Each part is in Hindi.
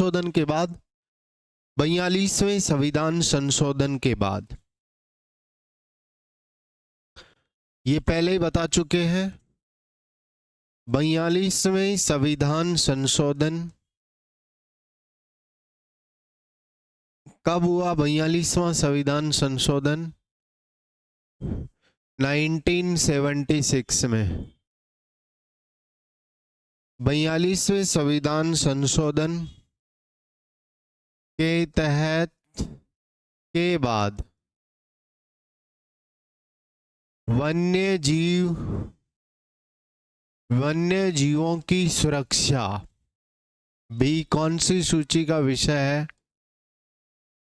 संशोधन के बाद, 42वें संविधान संशोधन के बाद, ये पहले ही बता चुके हैं, 42वें संविधान संशोधन कब हुआ? 42वां संविधान संशोधन 1976 में। 42वें संविधान संशोधन के तहत के बाद वन्य जीवों की सुरक्षा भी कौन सी सूची का विषय है?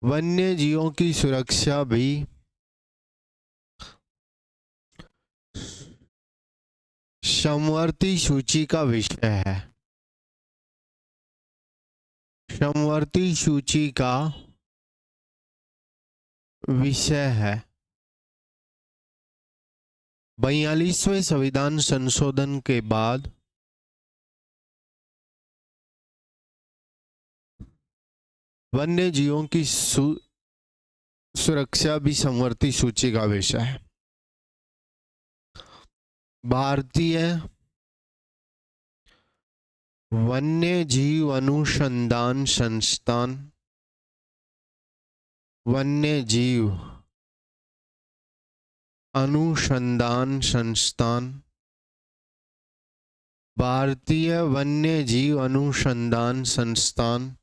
वन्य जीवों की सुरक्षा भी समवर्ती सूची का विषय है। समवर्ती सूची का विषय है। 42वें संविधान संशोधन के बाद वन्य जीवों की सुरक्षा भी समवर्ती सूची का विषय है। भारतीय वन्य जीव अनुसंधान संस्थान, वन्य जीव अनुसंधान संस्थान, भारतीय वन्य जीव अनुसंधान संस्थान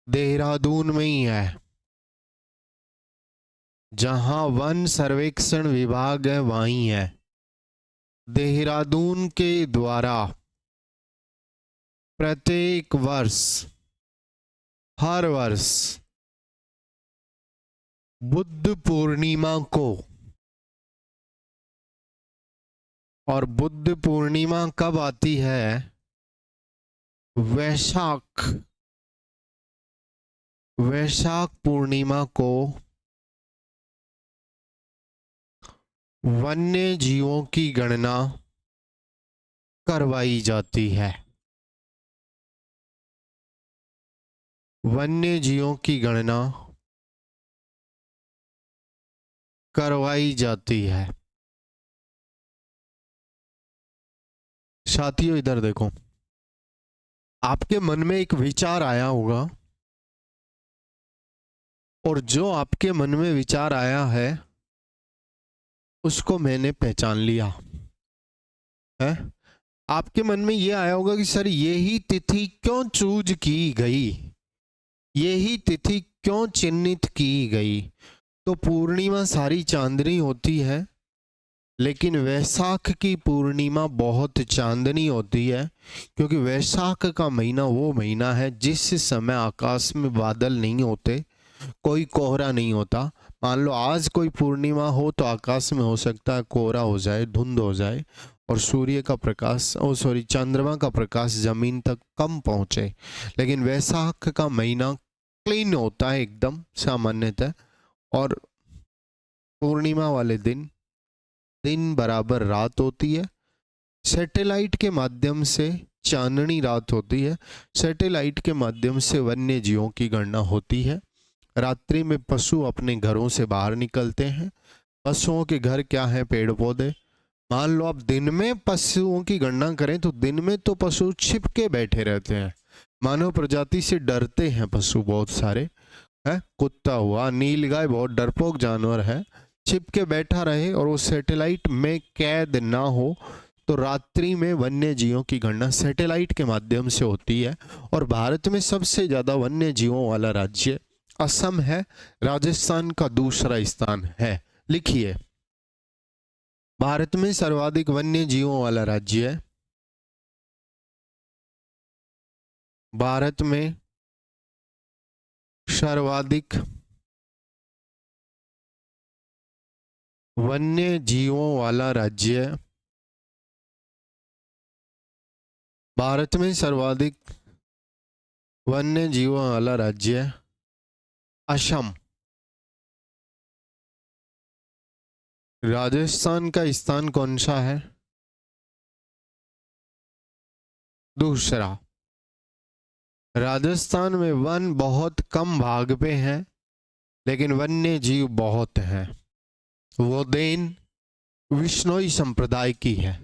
देहरादून में ही है। जहां वन सर्वेक्षण विभाग है वहीं है। देहरादून के द्वारा प्रत्येक वर्ष, हर वर्ष बुद्ध पूर्णिमा को, और बुद्ध पूर्णिमा कब आती है? वैशाख पूर्णिमा को वन्य जीवों की गणना करवाई जाती है। वन्य जीवों की गणना करवाई जाती है। साथियों इधर देखो, आपके मन में एक विचार आया होगा, और जो आपके मन में विचार आया है उसको मैंने पहचान लिया है। आपके मन में यह आया होगा कि सर यही तिथि क्यों चूज की गई, यही तिथि क्यों चिन्हित की गई? तो पूर्णिमा सारी चांदनी होती है, लेकिन वैशाख की पूर्णिमा बहुत चांदनी होती है, क्योंकि वैशाख का महीना वो महीना है जिस समय आकाश में बादल नहीं होते, कोई कोहरा नहीं होता। मान लो आज कोई पूर्णिमा हो तो आकाश में हो सकता है कोहरा हो जाए, धुंध हो जाए, और सूर्य का प्रकाश चंद्रमा का प्रकाश जमीन तक कम पहुंचे। लेकिन वैशाख का महीना क्लीन होता है एकदम सामान्यतः, और पूर्णिमा वाले दिन दिन बराबर रात होती है। सैटेलाइट के माध्यम से चांदनी रात होती है। सैटेलाइट के माध्यम से वन्य जीवों की गणना होती है। रात्रि में पशु अपने घरों से बाहर निकलते हैं। पशुओं के घर क्या है? पेड़ पौधे। मान लो आप दिन में पशुओं की गणना करें तो दिन में तो पशु छिप के बैठे रहते हैं, मानव प्रजाति से डरते हैं पशु बहुत सारे है। कुत्ता हुआ, नीलगाय बहुत डरपोक जानवर है, छिप के बैठा रहे और वो सैटेलाइट में कैद ना हो, तो रात्रि में वन्य जीवों की गणना सैटेलाइट के माध्यम से होती है। और भारत में सबसे ज्यादा वन्य जीवों वाला राज्य असम है, राजस्थान का दूसरा स्थान है। लिखिए, भारत में सर्वाधिक वन्य जीवों वाला राज्य है, भारत में सर्वाधिक वन्य जीवों वाला राज्य है, भारत में सर्वाधिक वन्य जीवों वाला राज्य है असम। राजस्थान का स्थान कौन सा है? दूसरा। राजस्थान में वन बहुत कम भाग पे हैं, लेकिन वन्य जीव बहुत हैं। वो देन विश्नोई संप्रदाय की है।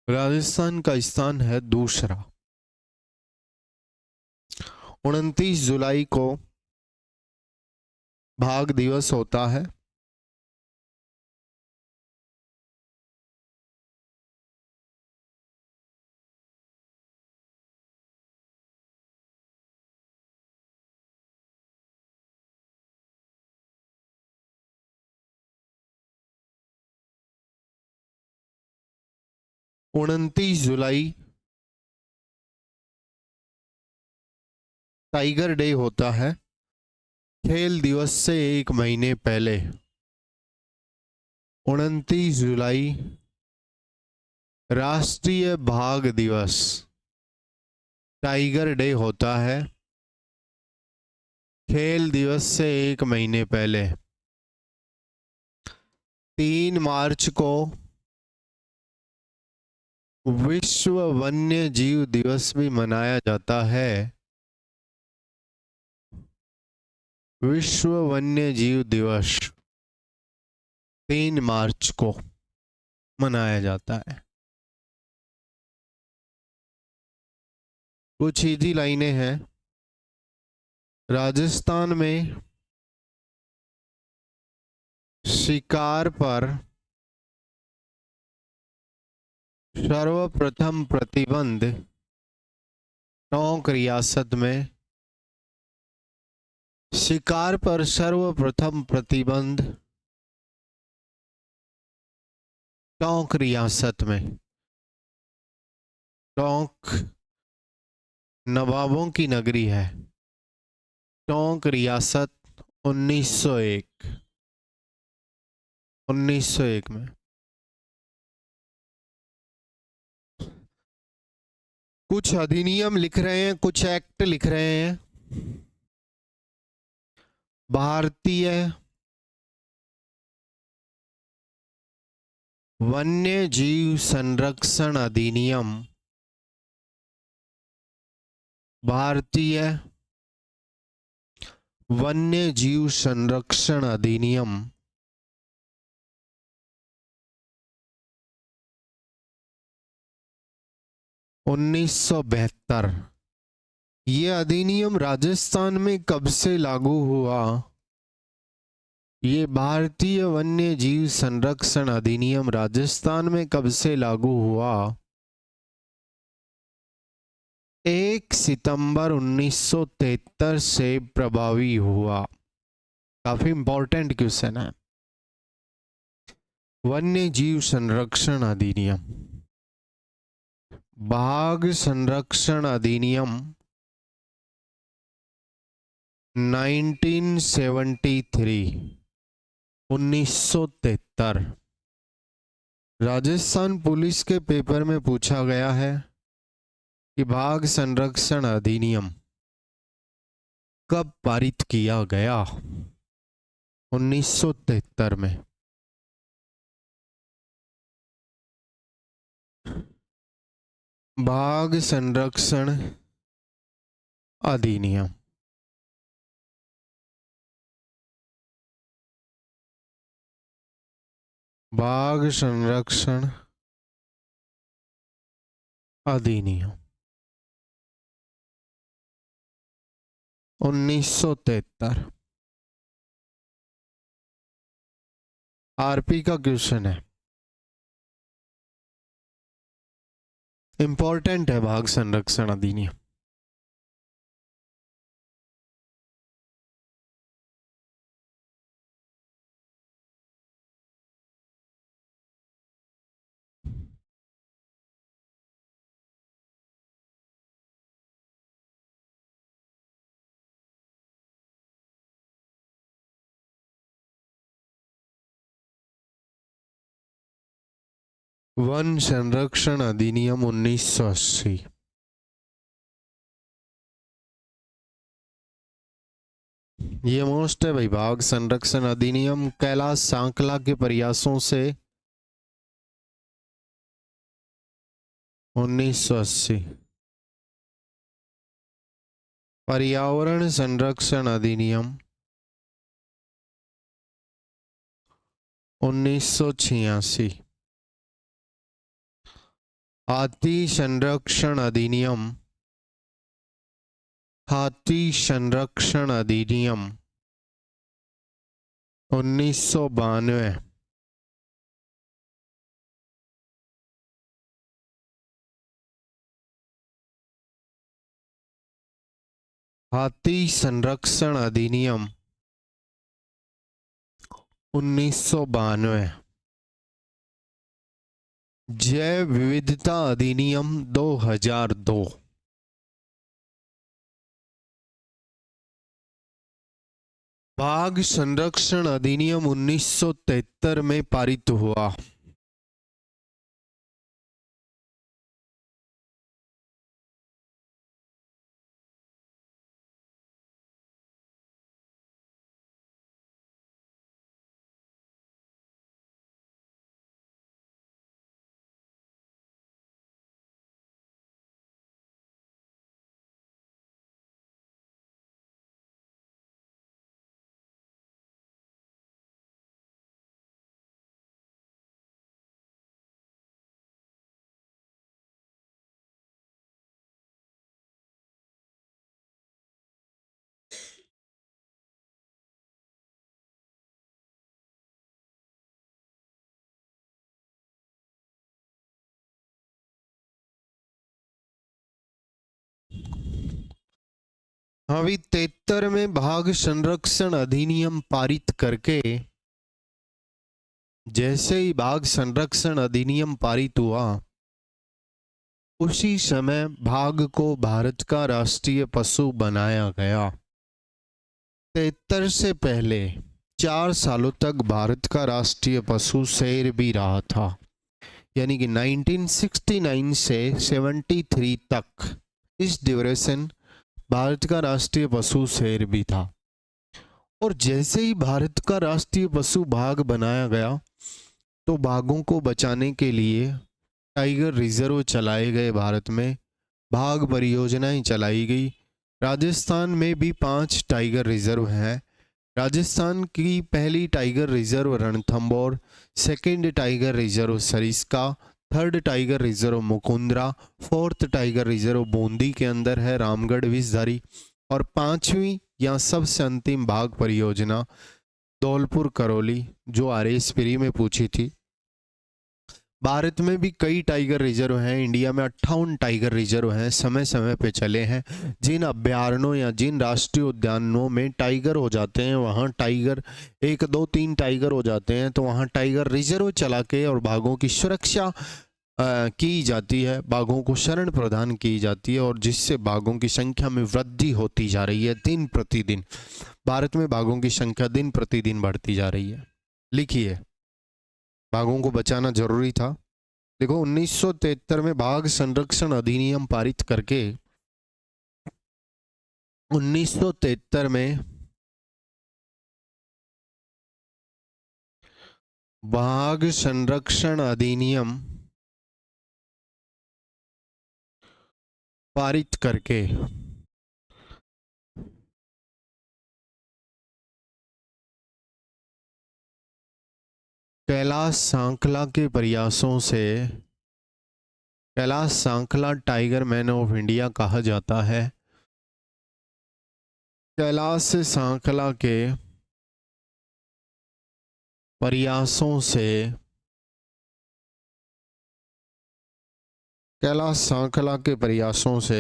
राजस्थान का स्थान है दूसरा। 29 जुलाई को बाघ दिवस होता है। उनतीस जुलाई टाइगर डे होता है, खेल दिवस से एक महीने पहले। 29 जुलाई राष्ट्रीय बाघ दिवस, टाइगर डे होता है, खेल दिवस से एक महीने पहले। 3 मार्च को विश्व वन्य जीव दिवस भी मनाया जाता है। विश्व वन्य जीव दिवस 3 मार्च को मनाया जाता है। कुछ सीधी लाइनें हैं। राजस्थान में शिकार पर सर्वप्रथम प्रतिबंध टोंक रियासत में। शिकार पर सर्वप्रथम प्रतिबंध टोंक रियासत में। टोंक नवाबों की नगरी है। टोंक रियासत 1901 में। कुछ अधिनियम लिख रहे हैं, कुछ एक्ट लिख रहे हैं। भारतीय वन्य जीव संरक्षण अधिनियम, भारतीय वन्य जीव संरक्षण अधिनियम 1972। ये अधिनियम राजस्थान में कब से लागू हुआ? ये भारतीय वन्य जीव संरक्षण अधिनियम राजस्थान में कब से लागू हुआ? 1 सितंबर 1973 से प्रभावी हुआ। काफी इंपॉर्टेंट क्वेश्चन है। वन्य जीव संरक्षण अधिनियम, बाघ संरक्षण अधिनियम 1973। राजस्थान पुलिस के पेपर में पूछा गया है कि बाघ संरक्षण अधिनियम कब पारित किया गया? 1973 में। बाघ संरक्षण अधिनियम बाघ संरक्षण अधिनियम 1973। आरपी का क्वेश्चन है, इंपॉर्टेंट है बाघ संरक्षण अधिनियम। वन संरक्षण अधिनियम 1980। ये मोस्ट है भाई। बाघ संरक्षण अधिनियम कैलाश सांकला के प्रयासों से 1980। पर्यावरण संरक्षण अधिनियम 1986। हाथी संरक्षण अधिनियम, हाथी संरक्षण अधिनियम 1992। हाथी संरक्षण अधिनियम 1992। जैव विविधता अधिनियम 2002। बाघ संरक्षण अधिनियम 1973 में पारित हुआ। अभी 73 में बाघ संरक्षण अधिनियम पारित करके, जैसे ही बाघ संरक्षण अधिनियम पारित हुआ उसी समय बाघ को भारत का राष्ट्रीय पशु बनाया गया। 73 से पहले 4 सालों तक भारत का राष्ट्रीय पशु शेर भी रहा था, यानी कि 1969 से 73 तक इस ड्यूरेशन भारत का राष्ट्रीय पशु शेर भी था। और जैसे ही भारत का राष्ट्रीय पशु बाघ बनाया गया तो बाघों को बचाने के लिए टाइगर रिजर्व चलाए गए। भारत में बाघ परियोजनाएं चलाई गई। राजस्थान में भी 5 टाइगर रिजर्व हैं। राजस्थान की पहली tiger reserve Ranthambore, second tiger reserve Sariska, third tiger reserve Mukundra, fourth tiger reserve Bundi के अंदर है रामगढ़ विषधारी, और 5वीं या सबसे अंतिम बाघ परियोजना धौलपुर करौली, जो आरएसपीरी में पूछी थी। भारत में भी कई टाइगर रिजर्व हैं। इंडिया में 58 टाइगर रिजर्व हैं, समय समय पे चले हैं। जिन अभ्यारण्यों या जिन राष्ट्रीय उद्यानों में टाइगर हो जाते हैं वहाँ टाइगर 1, 2, 3 टाइगर हो जाते हैं तो वहाँ टाइगर रिजर्व चला के और बाघों की सुरक्षा की जाती है, बाघों को शरण प्रदान की जाती है, और जिससे बाघों की संख्या में वृद्धि होती जा रही है दिन प्रतिदिन। भारत में बाघों की संख्या दिन प्रतिदिन बढ़ती जा रही है। लिखिए, बाघों को बचाना जरूरी था। देखो, 1973 में बाघ संरक्षण अधिनियम पारित करके 1973 में बाघ संरक्षण अधिनियम पारित करके कैलाश सांकला के प्रयासों से, कैलाश सांकला टाइगर मैन ऑफ इंडिया कहा जाता है। कैलाश सांकला के प्रयासों से, कैलाश सांकला के प्रयासों से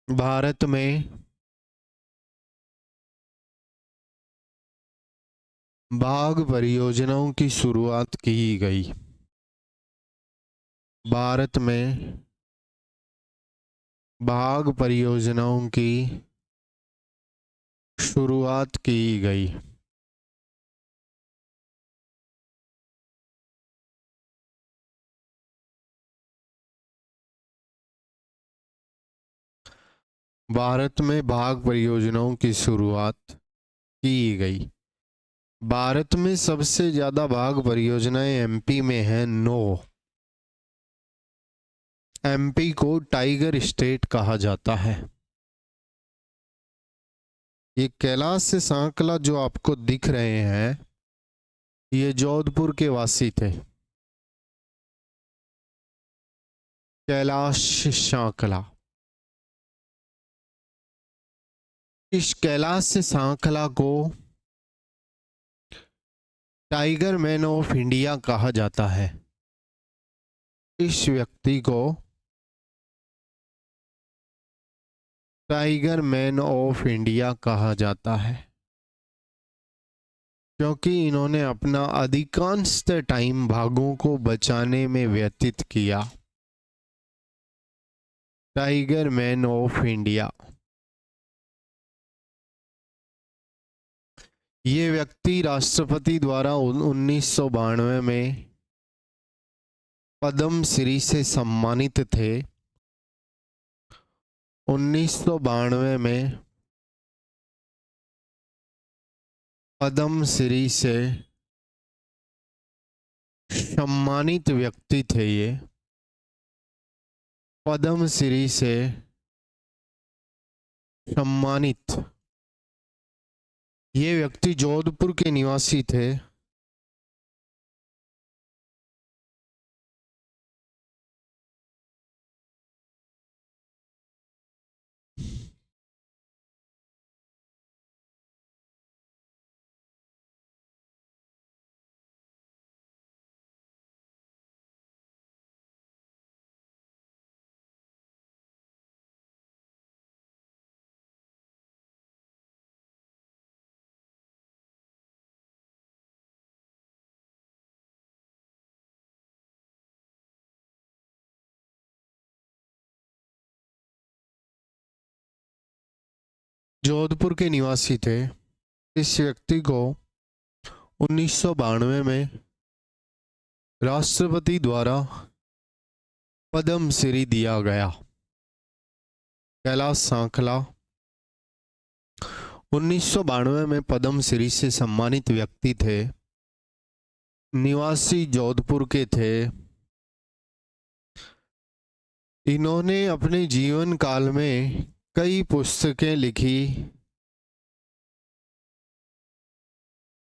भारत में बाघ परियोजनाओं की शुरुआत की गई। भारत में बाघ परियोजनाओं की शुरुआत की गई। भारत में बाघ परियोजनाओं की शुरुआत की गई। भारत में सबसे ज्यादा बाघ परियोजनाएं एमपी में हैं। नो, एमपी को टाइगर स्टेट कहा जाता है। ये कैलाश से सांकला जो आपको दिख रहे हैं, ये जोधपुर के वासी थे। कैलाश सांकला। इस कैलाश से सांकला को टाइगर मैन ऑफ इंडिया कहा जाता है। इस व्यक्ति को टाइगर मैन ऑफ इंडिया कहा जाता है क्योंकि इन्होंने अपना अधिकांश टाइम बाघों को बचाने में व्यतीत किया। Tiger man of India. ये व्यक्ति राष्ट्रपति द्वारा 1992 में पद्म श्री से सम्मानित थे। 1992 में पद्म श्री से सम्मानित व्यक्ति थे। ये पद्म श्री से सम्मानित ये व्यक्ति जोधपुर के निवासी थे। जोधपुर के निवासी थे। इस व्यक्ति को 1992 में राष्ट्रपति द्वारा पद्म श्री दिया गया। कैलाश सांकला 1992 में पद्म श्री से सम्मानित व्यक्ति थे। निवासी जोधपुर के थे। इन्होंने अपने जीवन काल में कई पुस्तकें लिखी,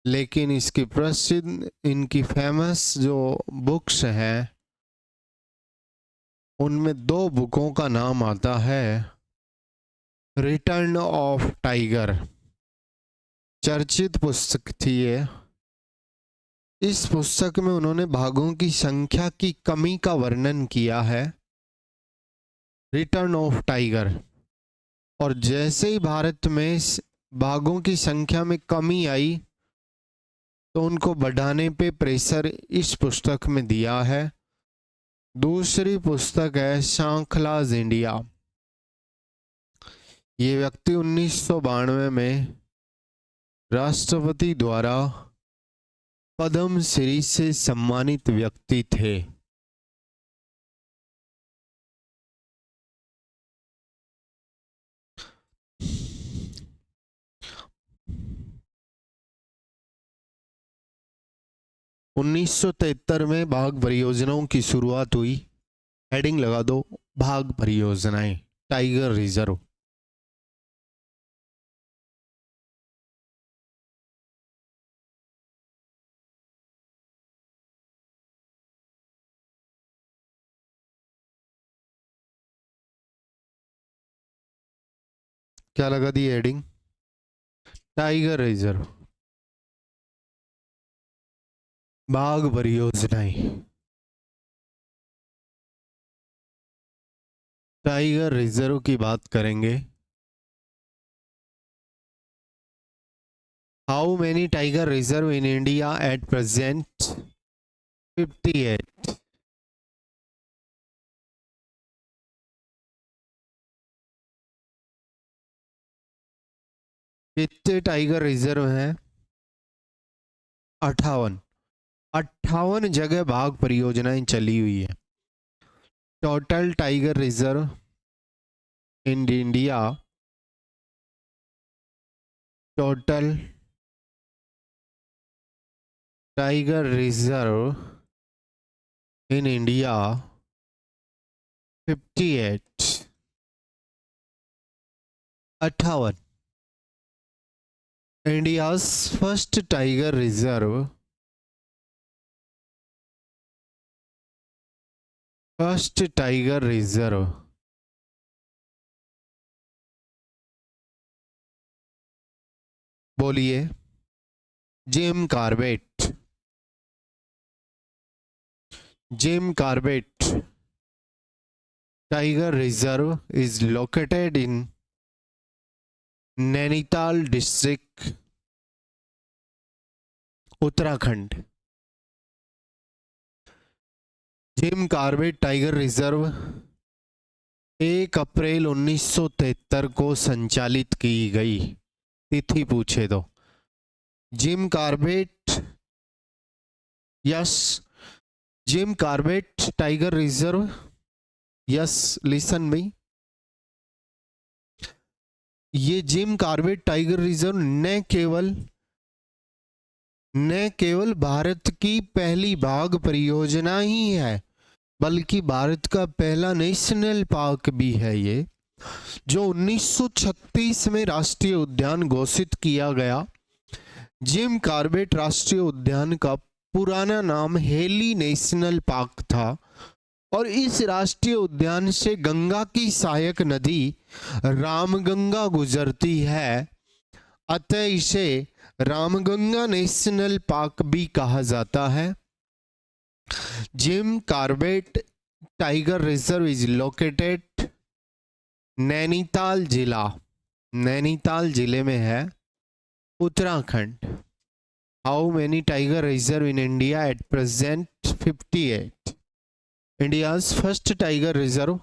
लेकिन इसकी प्रसिद्ध इनकी फेमस जो बुक्स हैं उनमें दो बुकों का नाम आता है। रिटर्न ऑफ टाइगर चर्चित पुस्तक थी ये। इस पुस्तक में उन्होंने बाघों की संख्या की कमी का वर्णन किया है। Return of tiger. और जैसे ही भारत में बाघों की संख्या में कमी आई तो उनको बढ़ाने पे प्रेशर इस पुस्तक में दिया है। दूसरी पुस्तक है सांकलाज इंडिया। ये व्यक्ति 1992 में राष्ट्रपति द्वारा पद्म श्री से सम्मानित व्यक्ति थे। उन्नीस सौ 73 में बाघ परियोजनाओं की शुरुआत हुई। हेडिंग लगा दो, बाघ परियोजनाएं, टाइगर रिजर्व। क्या लगा दी हेडिंग? टाइगर रिजर्व, बाघ परियोजनाएं। टाइगर रिजर्व की बात करेंगे। How many tiger reserve in India at present? 58। कितने टाइगर रिजर्व हैं? 58। 58 जगह बाघ परियोजनाएं चली हुई है। Total tiger reserve in India, total tiger reserve in India 58 58 India's first tiger reserve बोलिए। Jim Corbett tiger reserve is located in Nainital district, Uttarakhand. Jim Corbett tiger reserve 1 अप्रैल 1973 को संचालित की गई। तिथि पूछे तो Jim Corbett, yes, Jim Corbett tiger reserve, yes, listen me, ये जिम कार्बेट टाइगर रिजर्व न केवल भारत की पहली बाघ परियोजना ही है, बल्कि भारत का पहला नेशनल पार्क भी है ये, जो 1936 में राष्ट्रीय उद्यान घोषित किया गया। जिम कार्बेट राष्ट्रीय उद्यान का पुराना नाम हेली नेशनल पार्क था और इस राष्ट्रीय उद्यान से गंगा की सहायक नदी रामगंगा गुजरती है, अतः इसे रामगंगा नेशनल पार्क भी कहा जाता है। Jim Corbett tiger reserve is located Nainital जिले में है, Uttarakhand. How many tiger reserve in India at present? 58। India's first tiger reserve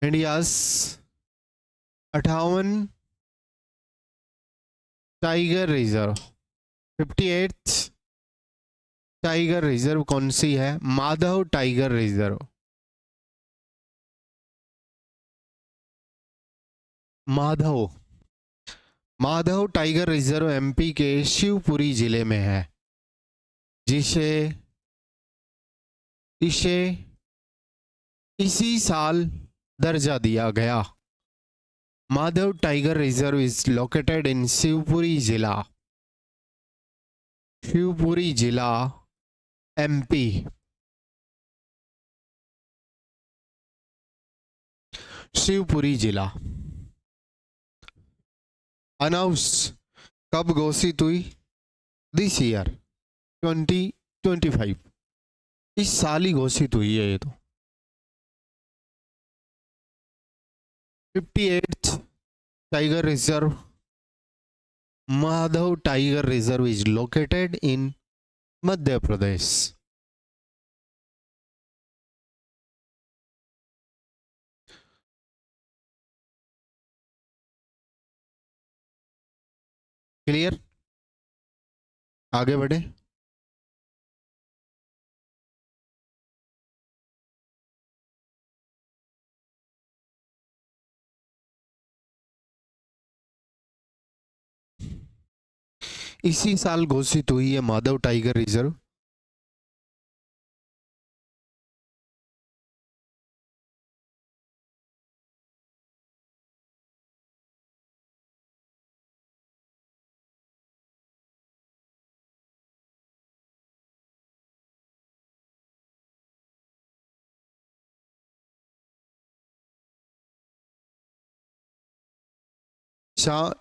India's 58 tiger reserve. 58 tiger reserve कौन सी है? Madhav tiger reserve. Madhav tiger reserve MP के शिवपुरी जिले में है, इसे इसी साल दर्जा दिया गया। Madhav tiger reserve is located इन शिवपुरी जिला एमपी। शिवपुरी जिला। अनाउंस कब घोषित हुई? दिस ईयर 2025, इस साल ही घोषित हुई है ये तो। 58th tiger reserve Madhav tiger reserve is located in Madhya Pradesh. Clear? आगे बढ़े। इसी साल घोषित हुई है माधव टाइगर रिजर्व।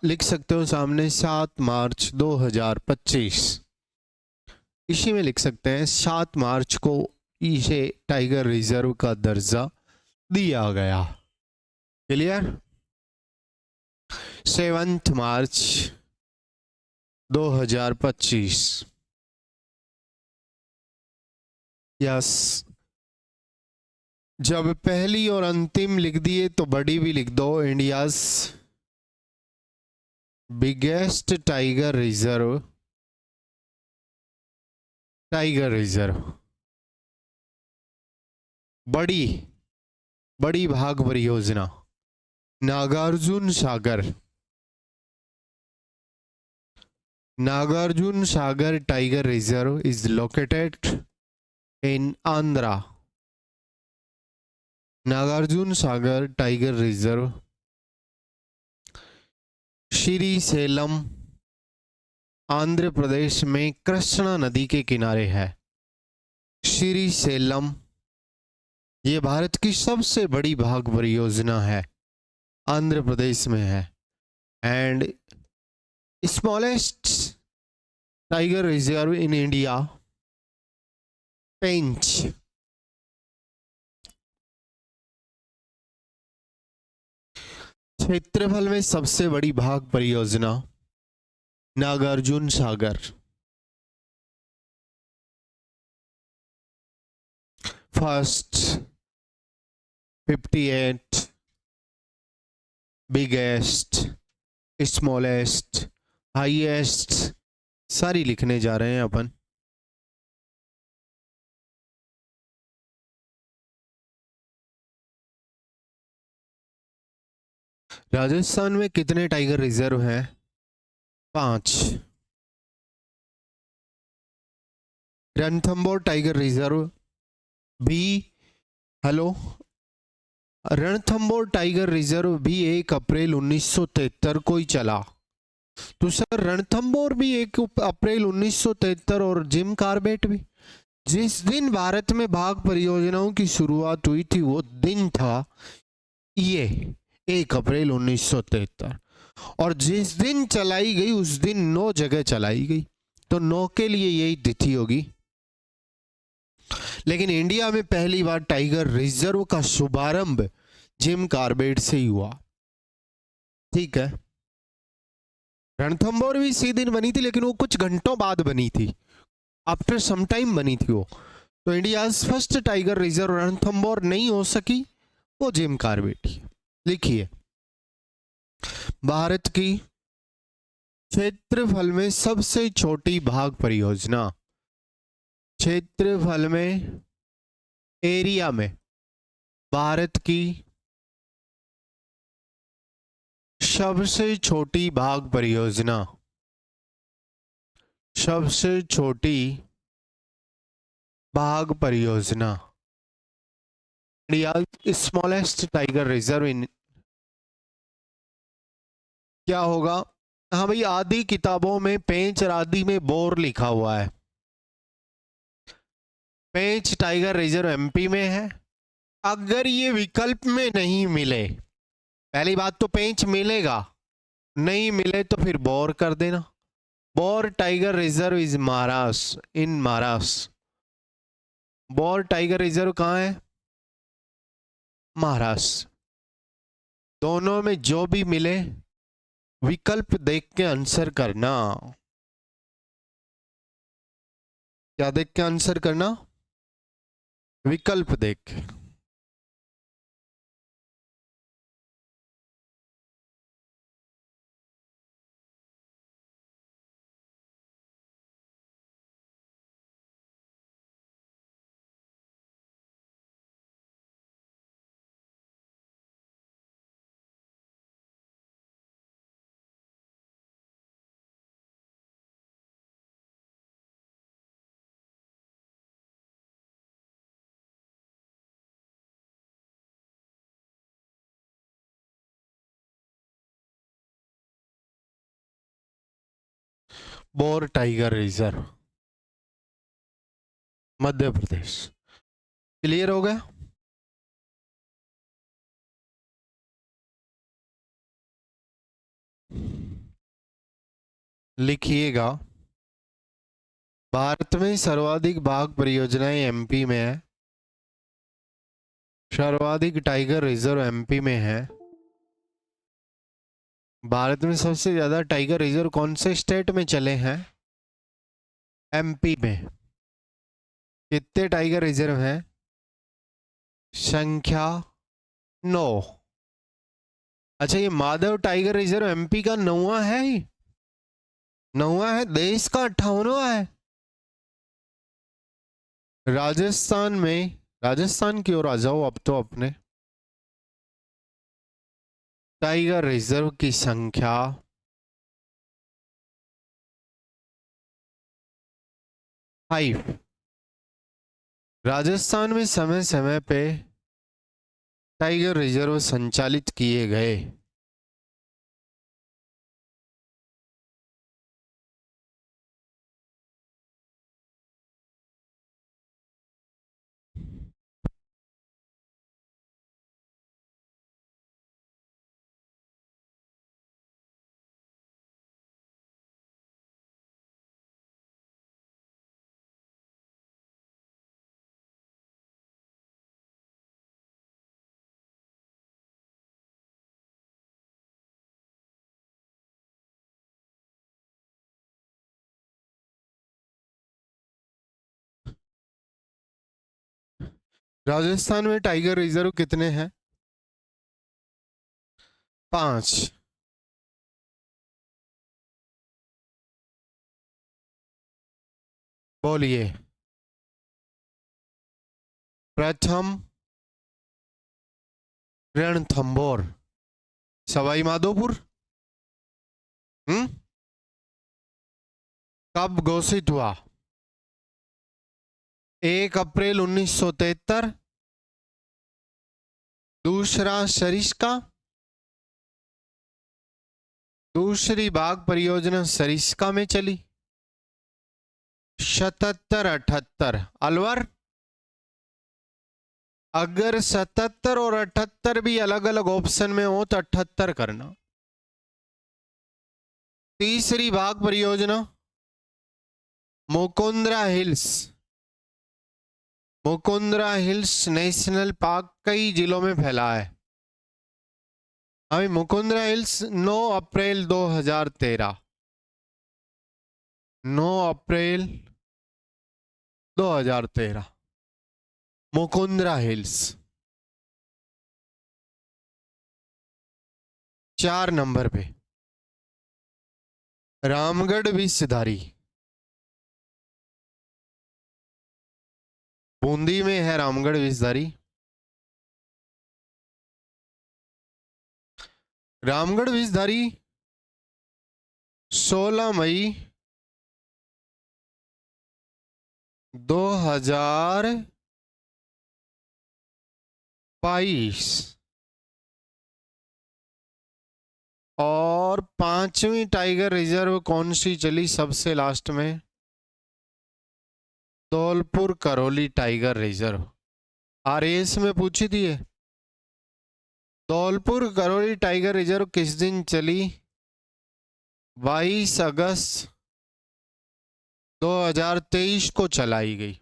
लिख सकते हो सामने 7 मार्च 2025, इसी में लिख सकते हैं 7 मार्च को इसे टाइगर रिजर्व का दर्जा दिया गया। क्लियर? 7 मार्च 2025। यस, जब पहली और अंतिम लिख दिए तो बड़ी भी लिख दो। इंडियाज बिगेस्ट टाइगर रिजर्व बड़ी बाघ परियोजना Nagarjun Sagar. Nagarjun Sagar tiger reserve is located in Andhra. Nagarjun Sagar tiger reserve Srisailam Andhra Pradesh में कृष्णा नदी के किनारे है। श्रीशैलम ये भारत की सबसे बड़ी भाग परियोजना है, आंध्र प्रदेश में है। And smallest tiger reserve in India Pench. क्षेत्रफल में सबसे बड़ी भाग परियोजना Nagarjun Sagar. First 58 biggest smallest highest सारी लिखने जा रहे हैं अपन। राजस्थान में कितने टाइगर रिजर्व हैं? 5। रणथंबोर टाइगर रिजर्व भी रणथंबोर टाइगर रिजर्व भी 1 अप्रैल 1973 को ही चला। तो सर रणथंबोर भी 1 अप्रैल 1973 और जिम कॉर्बेट भी। जिस दिन भारत में बाघ परियोजनाओं की शुरुआत हुई थी वो दिन था ये 1 अप्रैल 1973, और जिस दिन चलाई गई उस दिन 9 जगह चलाई गई, तो 9 के लिए यही तिथि होगी। लेकिन इंडिया में पहली बार टाइगर रिजर्व का शुभारंभ जिम कॉर्बेट से ही हुआ। ठीक है, रणथंबोर भी इसी दिन बनी थी, लेकिन वो कुछ घंटों बाद बनी थी, आफ्टर सम टाइम बनी थी वो। तो India first tiger reserve Ranthambore नहीं हो सकी, वो जिम कॉर्बेट ही। लिखिए, भारत की क्षेत्रफल में सबसे छोटी बाघ परियोजना, क्षेत्रफल में एरिया में भारत की सबसे छोटी बाघ परियोजना, सबसे छोटी बाघ परियोजना इंडिया स्मॉलेस्ट टाइगर रिजर्व इन। क्या होगा? हाँ भाई, आदि किताबों में पेंच और आदि में बोर लिखा हुआ है। पेंच टाइगर रिजर्व एमपी में है। अगर ये विकल्प में नहीं मिले, पहली बात तो पेंच मिलेगा, नहीं मिले तो फिर बोर कर देना। Bore tiger reserve is Maharashtra, in Maharashtra. Bore tiger reserve कहाँ है? महाराष्ट्र। दोनों में जो भी मिले विकल्प देख के आंसर करना। क्या देख के आंसर करना? विकल्प देख के। Bore tiger reserve Madhya Pradesh. Clear हो गया? लिखिएगा, भारत में सर्वाधिक बाघ परियोजनाएं एमपी में है। सर्वाधिक टाइगर रिजर्व एमपी में है। भारत में सबसे ज्यादा टाइगर रिजर्व कौन से स्टेट में चले हैं? एमपी में। कितने टाइगर रिजर्व हैं? संख्या 9। अच्छा, ये माधव टाइगर रिजर्व एमपी का 9वां है ही? 9वां है? देश का 58वां है। राजस्थान में, राजस्थान की ओर आ जाओ अब तो अपने। टाइगर रिजर्व की संख्या 5। राजस्थान में समय समय पे टाइगर रिजर्व संचालित किए गए। राजस्थान में टाइगर रिजर्व कितने हैं? 5। बोलिए। प्रथम रणथंभौर, सवाई माधोपुर। हम्म, कब घोषित हुआ? 1 अप्रैल 1973। दूसरा सरिस्का, दूसरी बाघ परियोजना सरिस्का में चली। 77 78 अलवर। अगर 77 और 78 भी अलग अलग ऑप्शन में हो तो 78 करना। तीसरी बाघ परियोजना Mukundra hills. Mukundra hills national park कई जिलों में फैला है? अभी मुकुंदरा हिल्स 9 अप्रैल 2013। 9 अप्रैल 2013 मुकुंदरा हिल्स। 4 नंबर पे रामगढ़ विषधारी, बूंदी में है रामगढ़ विषधारी। रामगढ़ विषधारी 16 मई 2022 और 5वीं टाइगर रिजर्व कौन सी चली सबसे लास्ट में? Dholpur Karauli tiger reserve. RAS में पूछी थी ये। धौलपुर करौली टाइगर रिजर्व किस दिन चली? 22 अगस्त 2023 को चलाई गई।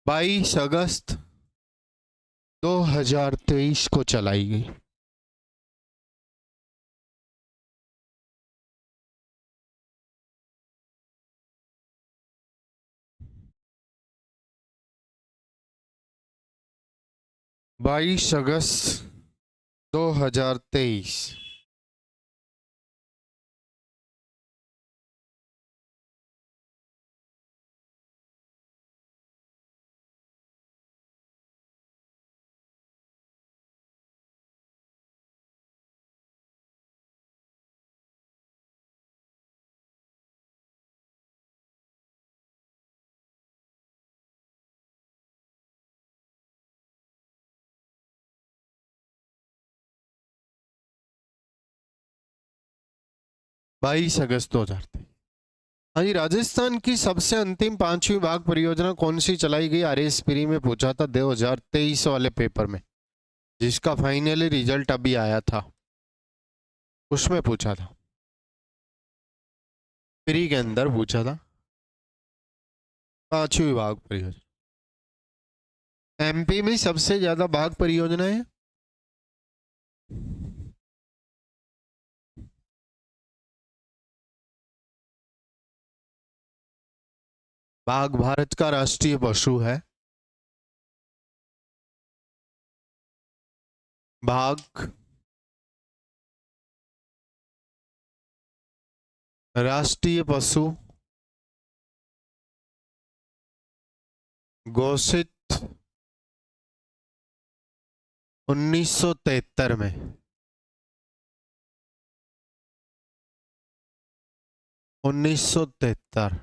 22 अगस्त 2023 को चलाई गई। बाईस अगस्त 2023। बाईस अगस्त 2023। हाँ जी, राजस्थान की सबसे अंतिम 5वीं बाघ परियोजना कौन सी चलाई गई? आरएस प्री में पूछा था 2023 वाले पेपर में, जिसका फाइनली रिजल्ट अभी आया था, उसमें पूछा था। प्री के अंदर पूछा था 5वीं बाघ परियोजना। एमपी में सबसे ज्यादा बाघ परियोजना है। बाघ भारत का राष्ट्रीय पशु है। बाघ राष्ट्रीय पशु घोषित 1973 में। 1973,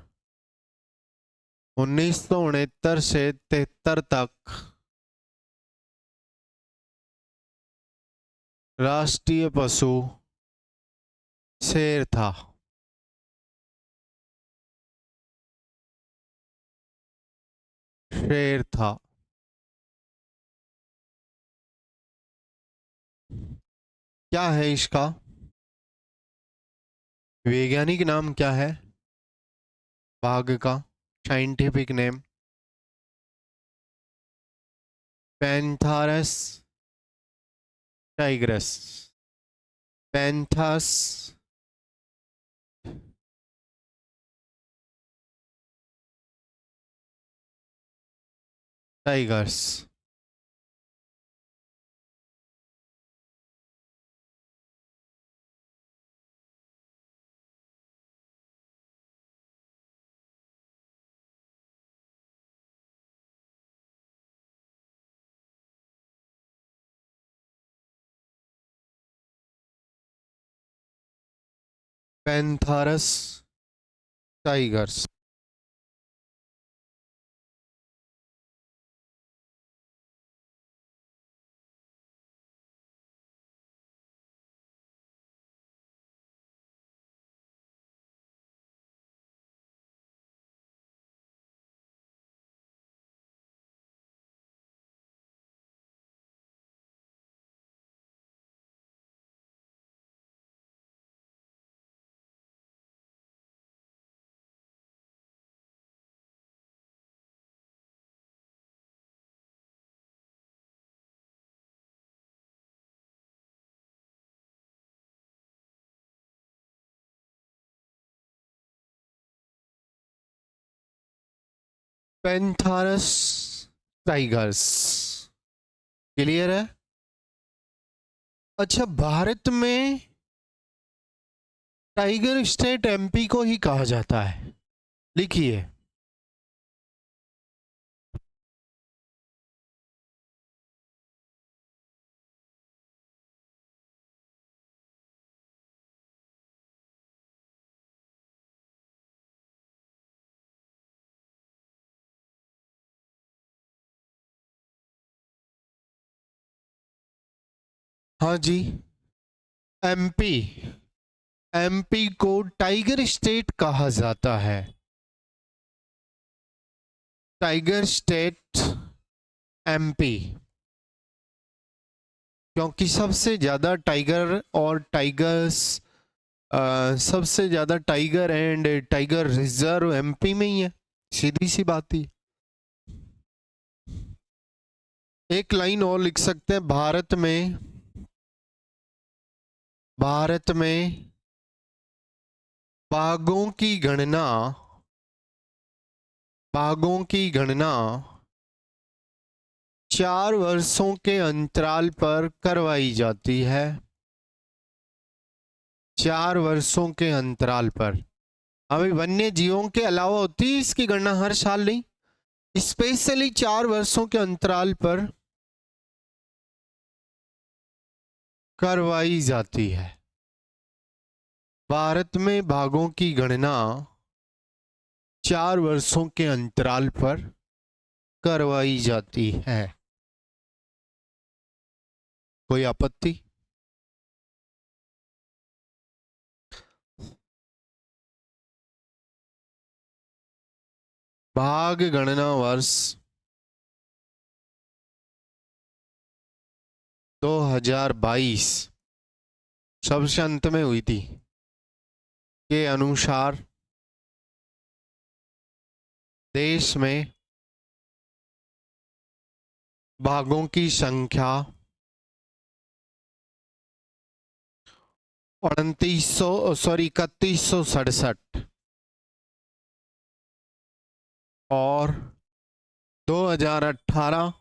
1969 से 73 तक राष्ट्रीय पशु शेर था। शेर था। क्या है इसका वैज्ञानिक नाम? क्या है बाघ का scientific name? Pantheras tigris. Panthas tigers. Pantheras tigers. Pantheras tigers. Clear है? अच्छा, भारत में टाइगर स्टेट एमपी को ही कहा जाता है। लिखिए। हाँ जी, एमपी। एमपी को टाइगर स्टेट कहा जाता है। टाइगर स्टेट एमपी, क्योंकि सबसे ज्यादा टाइगर और टाइगर्स, सबसे ज्यादा tiger and tiger reserve MP में ही है। सीधी सी बात ही। एक लाइन और लिख सकते हैं। भारत में बाघों की गणना, बाघों की गणना 4 वर्षों के अंतराल पर करवाई जाती है। 4 वर्षों के अंतराल पर। अभी वन्य जीवों के अलावा होती है इसकी गणना हर साल नहीं, स्पेशली 4 वर्षों के अंतराल पर करवाई जाती है। भारत में बाघों की गणना 4 वर्षों के अंतराल पर करवाई जाती है। कोई आपत्ति? बाघ गणना वर्ष 2022 सबसे अंत में हुई थी के अनुसार देश में बाघों की संख्या 3167 और 2018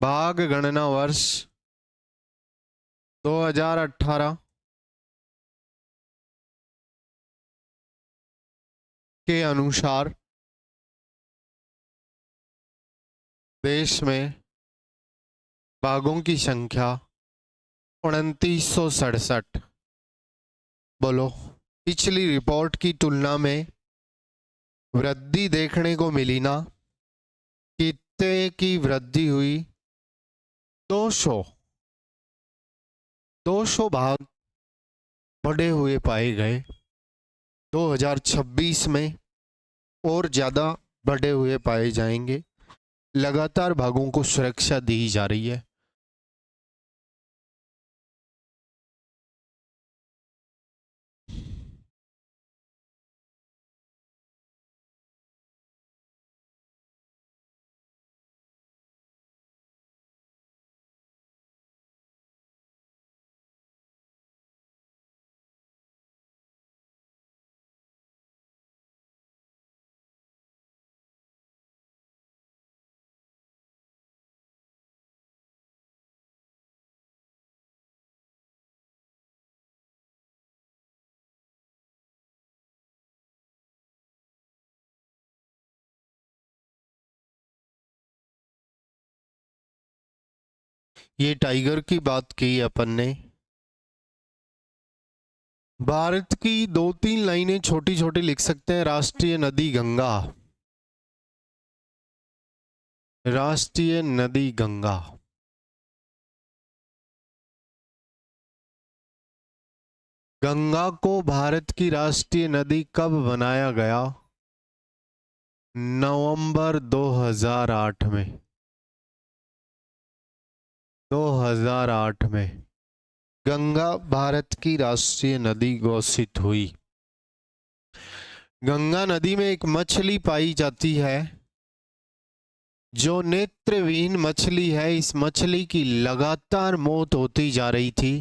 बाघ गणना वर्ष 2018 के अनुसार देश में बाघों की संख्या 2967। बोलो, पिछली रिपोर्ट की तुलना में वृद्धि देखने को मिली ना? कितने की वृद्धि हुई? 200 बाघ बढ़े हुए पाए गए। 2026 में और ज्यादा बढ़े हुए पाए जाएंगे। लगातार बाघों को सुरक्षा दी जा रही है। ये टाइगर की बात की अपन ने। भारत की 2-3 लाइनें छोटी छोटी लिख सकते हैं। राष्ट्रीय नदी गंगा। राष्ट्रीय नदी गंगा। गंगा को भारत की राष्ट्रीय नदी कब बनाया गया? नवंबर 2008 में। 2008 में गंगा भारत की राष्ट्रीय नदी घोषित हुई। गंगा नदी में एक मछली पाई जाती है जो नेत्रविहीन मछली है। इस मछली की लगातार मौत होती जा रही थी।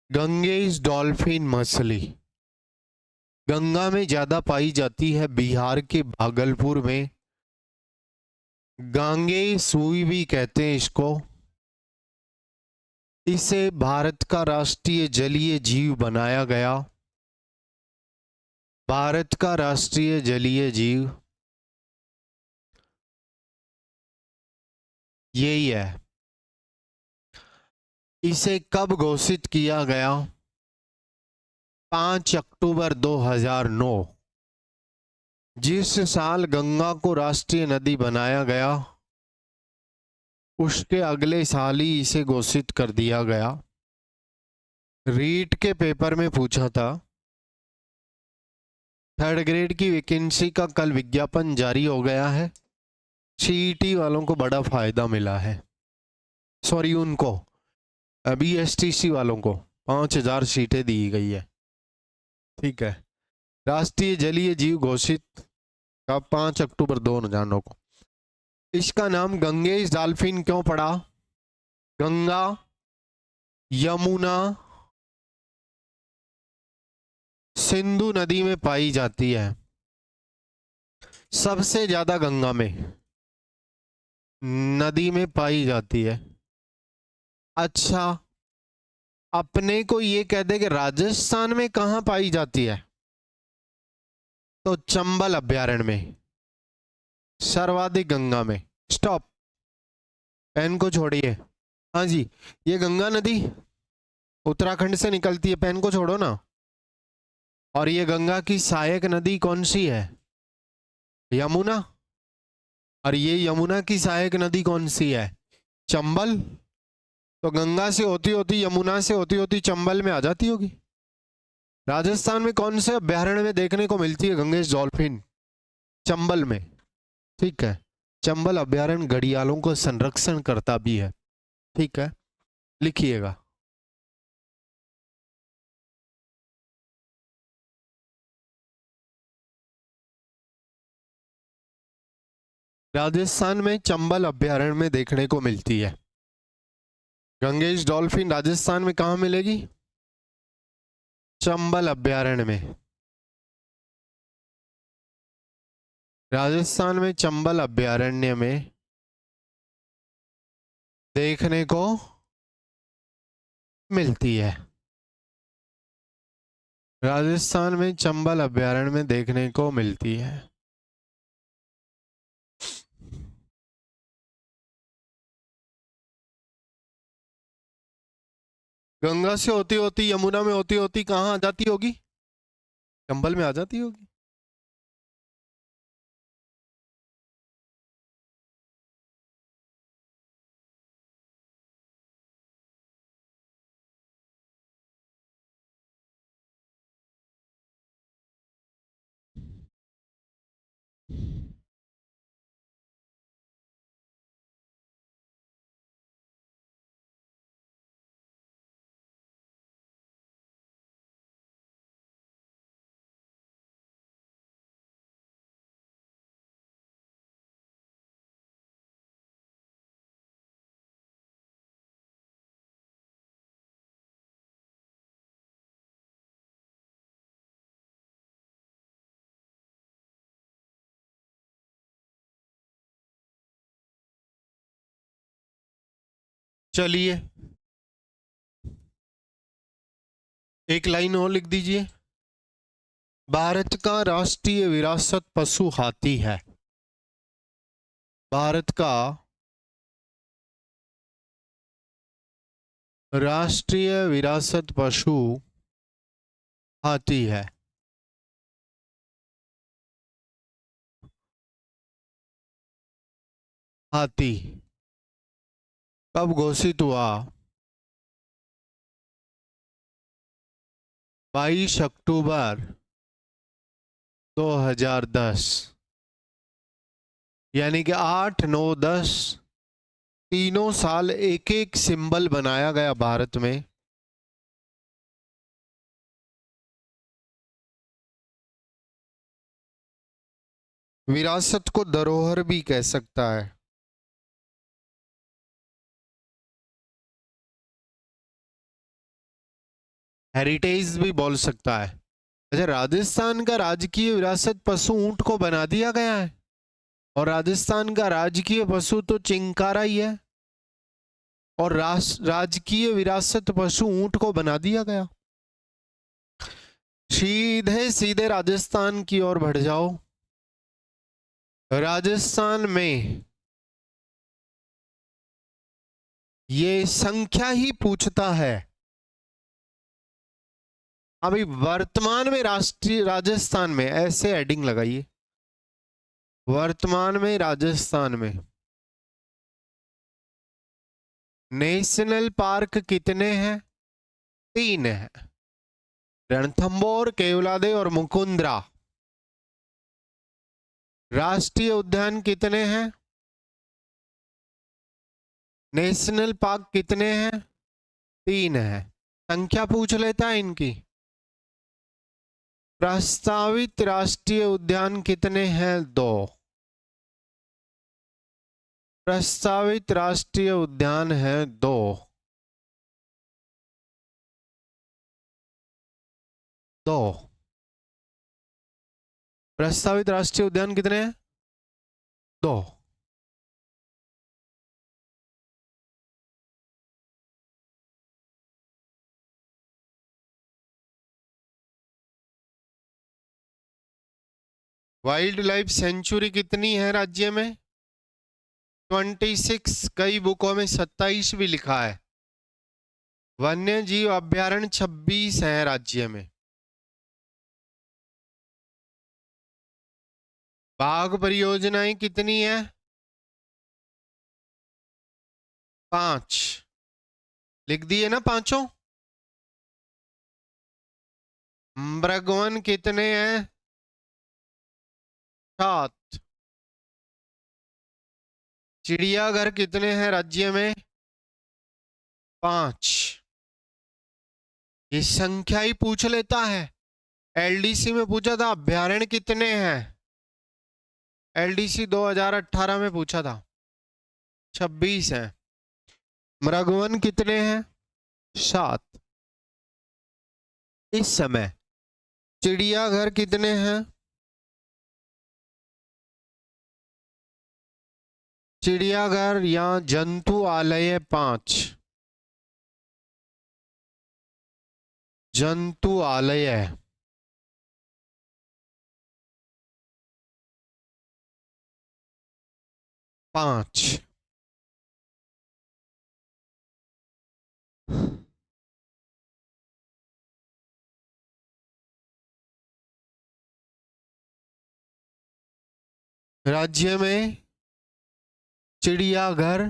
गंगेज डॉल्फिन मछली गंगा में ज्यादा पाई जाती है। बिहार के भागलपुर में गांगे सुई भी कहते हैं इसको। इसे भारत का राष्ट्रीय जलीय जीव बनाया गया। भारत का राष्ट्रीय जलीय जीव यही है। इसे कब घोषित किया गया? 5 अक्टूबर 2009। जिस साल गंगा को राष्ट्रीय नदी बनाया गया उसके अगले साल ही इसे घोषित कर दिया गया। रीट के पेपर में पूछा था। 3rd ग्रेड की वैकेंसी का कल विज्ञापन जारी हो गया है। सीईटी वालों को बड़ा फायदा मिला है। सॉरी, उनको बीएसटीसी वालों को 5000 सीटें दी गई है। ठीक है। राष्ट्रीय जलीय जीव घोषित का 5 अक्टूबर 2009 को। इसका नाम गंगेज डॉल्फिन क्यों पड़ा? गंगा, यमुना, सिंधु नदी में पाई जाती है। सबसे ज्यादा गंगा में नदी में पाई जाती है। अच्छा, अपने को ये कह दे कि राजस्थान में कहां पाई जाती है, तो चंबल अभ्यारण्य में सर्वाधिक गंगा में। स्टॉप, पेन को छोड़िए। हाँ जी, ये गंगा नदी उत्तराखंड से निकलती है। पेन को छोड़ो ना। और ये गंगा की सहायक नदी कौन सी है? यमुना। और ये यमुना की सहायक नदी कौन सी है? चंबल। तो गंगा से होती होती, यमुना से होती होती चंबल में आ जाती होगी। राजस्थान में कौन से अभ्यारण्य में देखने को मिलती है गंगेश डॉल्फिन? चंबल में। ठीक है। चंबल अभ्यारण्य घड़ियालों को संरक्षण करता भी है। ठीक है, लिखिएगा। राजस्थान में चंबल अभ्यारण्य में देखने को मिलती है। गंगेश डॉल्फिन राजस्थान में कहां मिलेगी? चंबल अभ्यारण्य में। राजस्थान में चंबल अभ्यारण्य में देखने को मिलती है। राजस्थान में चंबल अभ्यारण्य में देखने को मिलती है। गंगा से होती होती यमुना में होती होती कहाँ आ जाती होगी? चंबल में आ जाती होगी। चलिए एक लाइन और लिख दीजिए। भारत का राष्ट्रीय विरासत पशु हाथी है। भारत का राष्ट्रीय विरासत पशु हाथी है। हाथी कब घोषित हुआ? 22 अक्टूबर 2010, यानी कि 8, 9, 10 तीनों साल एक एक सिंबल बनाया गया भारत में। विरासत को धरोहर भी कह सकता है। हेरिटेज भी बोल सकता है। अच्छा, राजस्थान का राजकीय विरासत पशु ऊंट को बना दिया गया है, और राजस्थान का राजकीय पशु तो चिंकारा ही है, और राजकीय विरासत पशु ऊंट को बना दिया गया। सीधे सीधे राजस्थान की ओर बढ़ जाओ। राजस्थान में ये संख्या ही पूछता है। अभी वर्तमान में राष्ट्रीय राजस्थान में ऐसे हेडिंग लगाइए, वर्तमान में राजस्थान में नेशनल पार्क कितने हैं? 3 है, रणथंभौर, केवलादेव और मुकुंदरा। राष्ट्रीय उद्यान कितने हैं? नेशनल पार्क कितने हैं? 3 है। संख्या पूछ लेता है इनकी। प्रस्तावित राष्ट्रीय उद्यान कितने हैं? 2। प्रस्तावित राष्ट्रीय उद्यान है 2। 2 प्रस्तावित राष्ट्रीय उद्यान कितने हैं? 2। वाइल्ड लाइफ सेंचुरी कितनी है राज्य में? 26। कई बुकों में 27 भी लिखा है। वन्य जीव अभ्यारण्य 26 है राज्य में। बाघ परियोजनाएं कितनी है? 5। लिख दिए ना पांचों। मृगवन कितने हैं? 7। चिड़ियाघर कितने हैं राज्य में? 5। ये संख्या ही पूछ लेता है। एलडीसी में पूछा था अभ्यारण्य कितने हैं, एलडीसी 2018 में पूछा था, 26 है। मृगवन कितने हैं? 7। इस समय चिड़ियाघर कितने हैं? चिड़ियाघर या जंतु आलय 5। जंतु आलय 5। राज्य में चिड़ियाघर,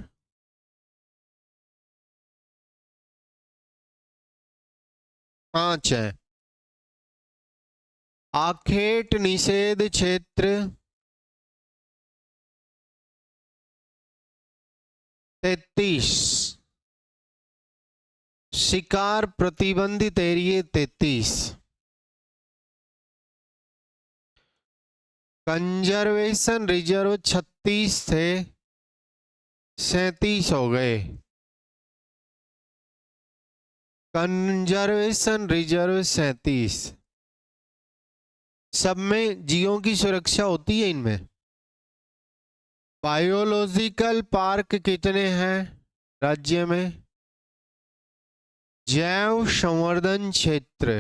पांच है। आखेट निषेध क्षेत्र 33। शिकार प्रतिबंधित एरिया 33। कंजर्वेशन रिजर्व 36 थे, 37 हो गए। Conservation reserve 37। सब में जीवों की सुरक्षा होती है इनमें। बायोलॉजिकल पार्क कितने हैं राज्य में? जैव संवर्धन क्षेत्र,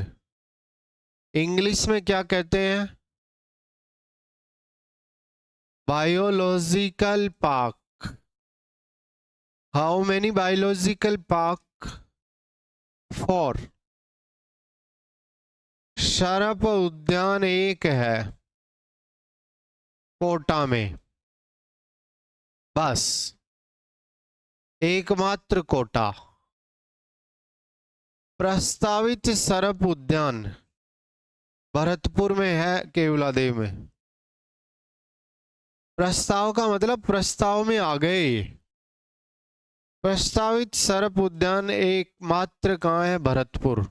इंग्लिश में क्या कहते हैं? Biological park. How many biological park? 4। सर्प उद्यान एक है कोटा में, बस एकमात्र कोटा। प्रस्तावित सर्प उद्यान भरतपुर में है, केवलादेव में। प्रस्ताव का मतलब प्रस्ताव में आ गए। प्रस्तावित सर्प उद्यान एकमात्र कहाँ है? भरतपुर,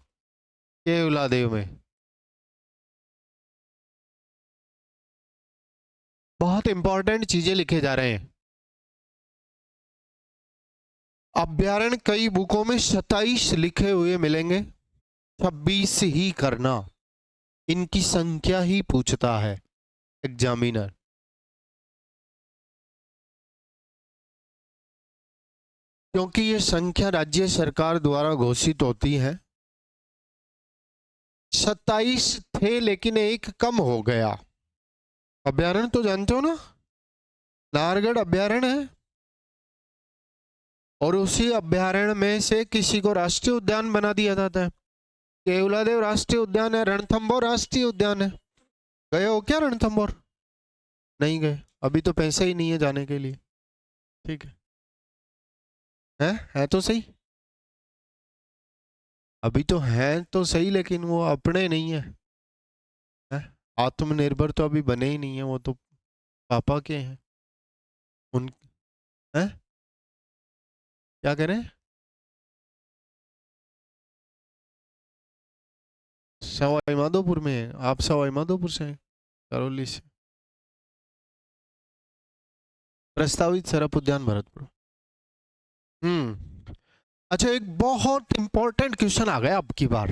केवलादेव में। बहुत इंपॉर्टेंट चीजें लिखे जा रहे हैं। अभ्यारण्य कई बुकों में 27 लिखे हुए मिलेंगे, 26 ही करना। इनकी संख्या ही पूछता है एग्जामिनर। क्योंकि ये संख्या राज्य सरकार द्वारा घोषित होती है। 27 थे लेकिन एक कम हो गया। अभ्यारण्य तो जानते हो ना, नाहरगढ़ अभ्यारण्य है, और उसी अभ्यारण्य में से किसी को राष्ट्रीय उद्यान बना दिया जाता है। केवलादेव राष्ट्रीय उद्यान है, रणथंभौर राष्ट्रीय उद्यान है। गए हो क्या रणथंभौर? नहीं गए, अभी तो पैसे ही नहीं है जाने के लिए। ठीक है तो सही, अभी तो है तो सही, लेकिन वो अपने नहीं है, आत्मनिर्भर तो अभी बने ही नहीं है, वो तो पापा के हैं। उन है क्या कह रहे हैं? सवाई माधोपुर में है। आप सवाई माधोपुर से हैं, करौली से। प्रस्तावित सर्प उद्यान भरतपुर। अच्छा, एक बहुत इंपॉर्टेंट क्वेश्चन आ गया अब की बार।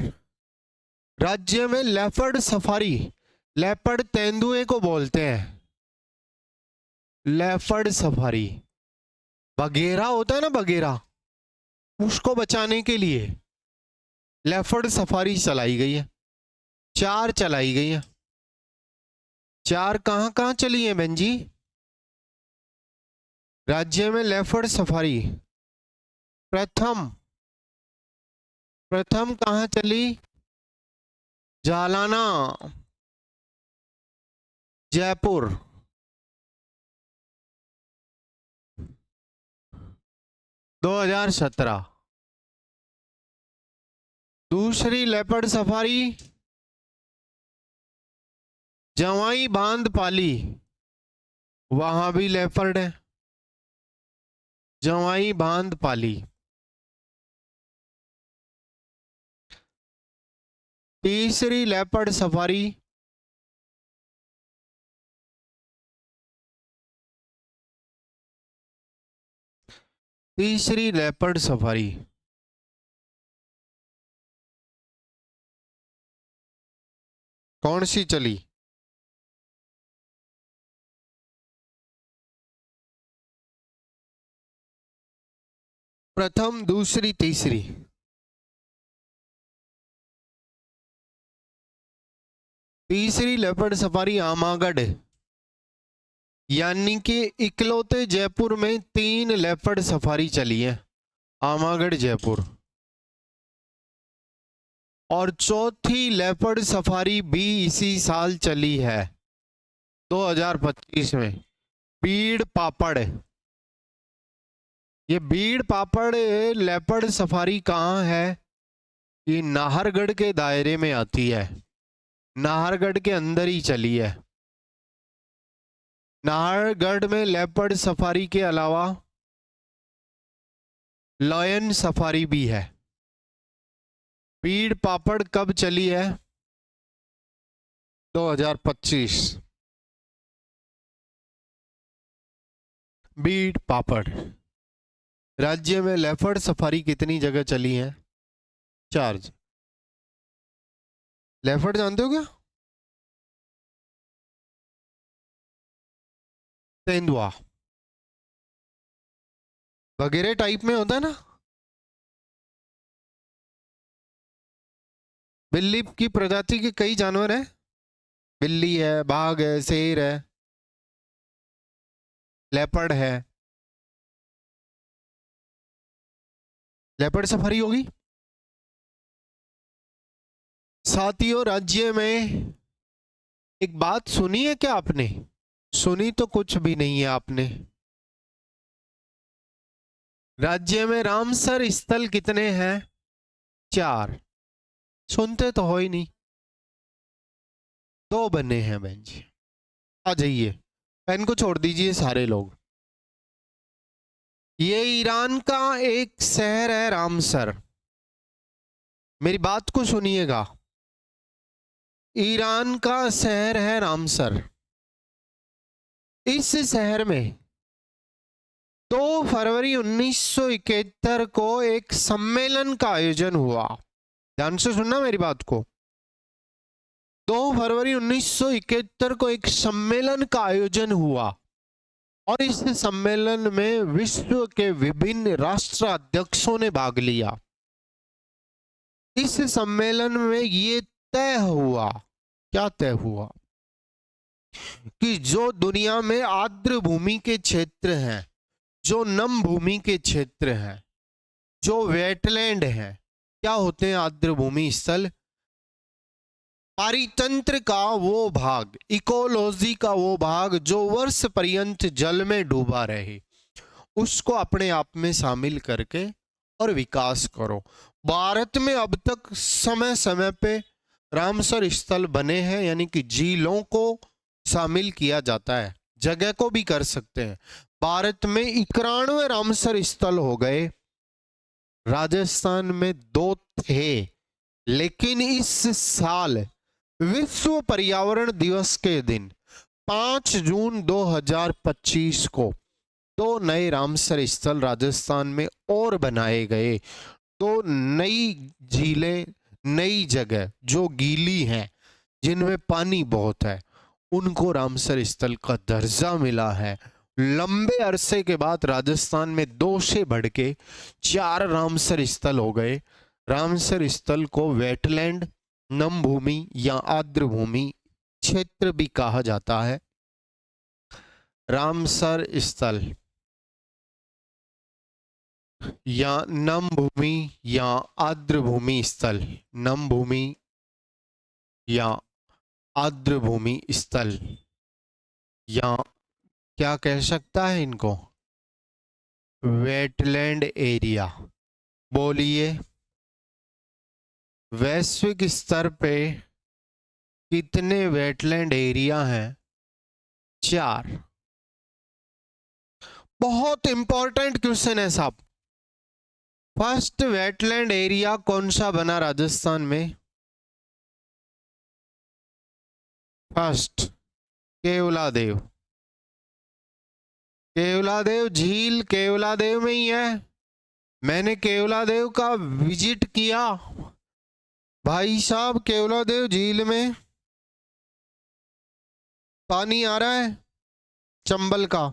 राज्य में लेपर्ड सफारी, लेपर्ड तेंदुए को बोलते हैं लेपर्ड सफारी। बगेरा होता है ना, बगेरा, उसको बचाने के लिए लेपर्ड सफारी चलाई गई है। 4 चलाई गई है। 4 कहां कहां चली है बहन जी राज्य में लेपर्ड सफारी? प्रथम कहां चली? जालाना, जयपुर। दो 2017। दूसरी लेपर्ड सफारी जवाई बांध पाली, वहां भी लेपर्ड है, जवाई बांध पाली। तीसरी लेपर्ड सफारी कौन सी चली? प्रथम, दूसरी, तीसरी। तीसरी लेपर्ड सफारी आमागढ़, यानी कि इकलौते जयपुर में 3 लेपर्ड सफारी चली है, आमागढ़, जयपुर। और चौथी लेपर्ड सफारी भी इसी साल चली है, 2025 में। बीड़ पापड़, ये बीड़ पापड़ लेपर्ड सफारी कहाँ है? ये नाहरगढ़ के दायरे में आती है, नाहरगढ़ के अंदर ही चली है। नाहरगढ़ में लेपर्ड सफारी के अलावा लॉयन सफारी भी है। बीड़ पापड़ कब चली है? 2025। बीड़ पापड़। राज्य में लेपर्ड सफारी कितनी जगह चली है? 4। लेपर्ड जानते हो क्या? तेंदुआ वगैरह टाइप में होता है ना। बिल्ली की प्रजाति के कई जानवर हैं, बिल्ली है, बाघ है, शेर है, लेपर्ड है। लेपर्ड सफारी होगी। साथियों, राज्य में एक बात सुनी है क्या आपने? सुनी तो कुछ भी नहीं है आपने। राज्य में रामसर स्थल कितने हैं? 4। सुनते तो हो ही नहीं। 2 बने हैं बहन जी। आ जाइए, पेन को छोड़ दीजिए सारे लोग। ये ईरान का एक शहर है रामसर। मेरी बात को सुनिएगा, ईरान का शहर है रामसर। इस शहर में 2 फरवरी 1971 को एक सम्मेलन का आयोजन हुआ। ध्यान से सुनना मेरी बात को। 2 फरवरी 1971 को एक सम्मेलन का आयोजन हुआ और इस सम्मेलन में विश्व के विभिन्न राष्ट्राध्यक्षों ने भाग लिया। इस सम्मेलन में ये तय हुआ, क्या तय हुआ? कि जो दुनिया में आर्द्र भूमि के क्षेत्र हैं, जो नम भूमि के क्षेत्र हैं, जो वेटलैंड हैं, क्या होते हैं आर्द्र भूमि स्थल? पारितंत्र का वो भाग, इकोलॉजी का वो भाग जो वर्ष पर्यंत जल में डूबा रहे, उसको अपने आप में शामिल करके और विकास करो। भारत में अब तक समय समय पे रामसर स्थल बने हैं, यानी कि झीलों को शामिल किया जाता है, जगह को भी कर सकते हैं। भारत में 91 रामसर स्थल हो गए। राजस्थान में 2 थे, लेकिन इस साल विश्व पर्यावरण दिवस के दिन 5 जून 2025 को 2 नए रामसर स्थल राजस्थान में और बनाए गए। 2 नई झीलें, नई जगह जो गीली हैं, जिनमें पानी बहुत है, उनको रामसर स्थल का दर्जा मिला है। लंबे अरसे के बाद राजस्थान में 2 से बढ़ के 4 रामसर स्थल हो गए। रामसर स्थल को वेटलैंड, नम भूमि या आर्द्र भूमि क्षेत्र भी कहा जाता है। रामसर स्थल या नम भूमि या आर्द्र भूमि स्थल, नम भूमि या आर्द्र भूमि स्थल, या क्या कह सकता है इनको? Wetland area. बोलिए, वैश्विक स्तर पे कितने वेटलैंड एरिया हैं? 4। बहुत इंपॉर्टेंट क्वेश्चन है साहब। फर्स्ट वेटलैंड एरिया कौन सा बना राजस्थान में? फर्स्ट केवलादेव। केवलादेव झील केवलादेव में ही है। मैंने केवलादेव का विजिट किया भाई साहब। केवलादेव झील में पानी आ रहा है चंबल का।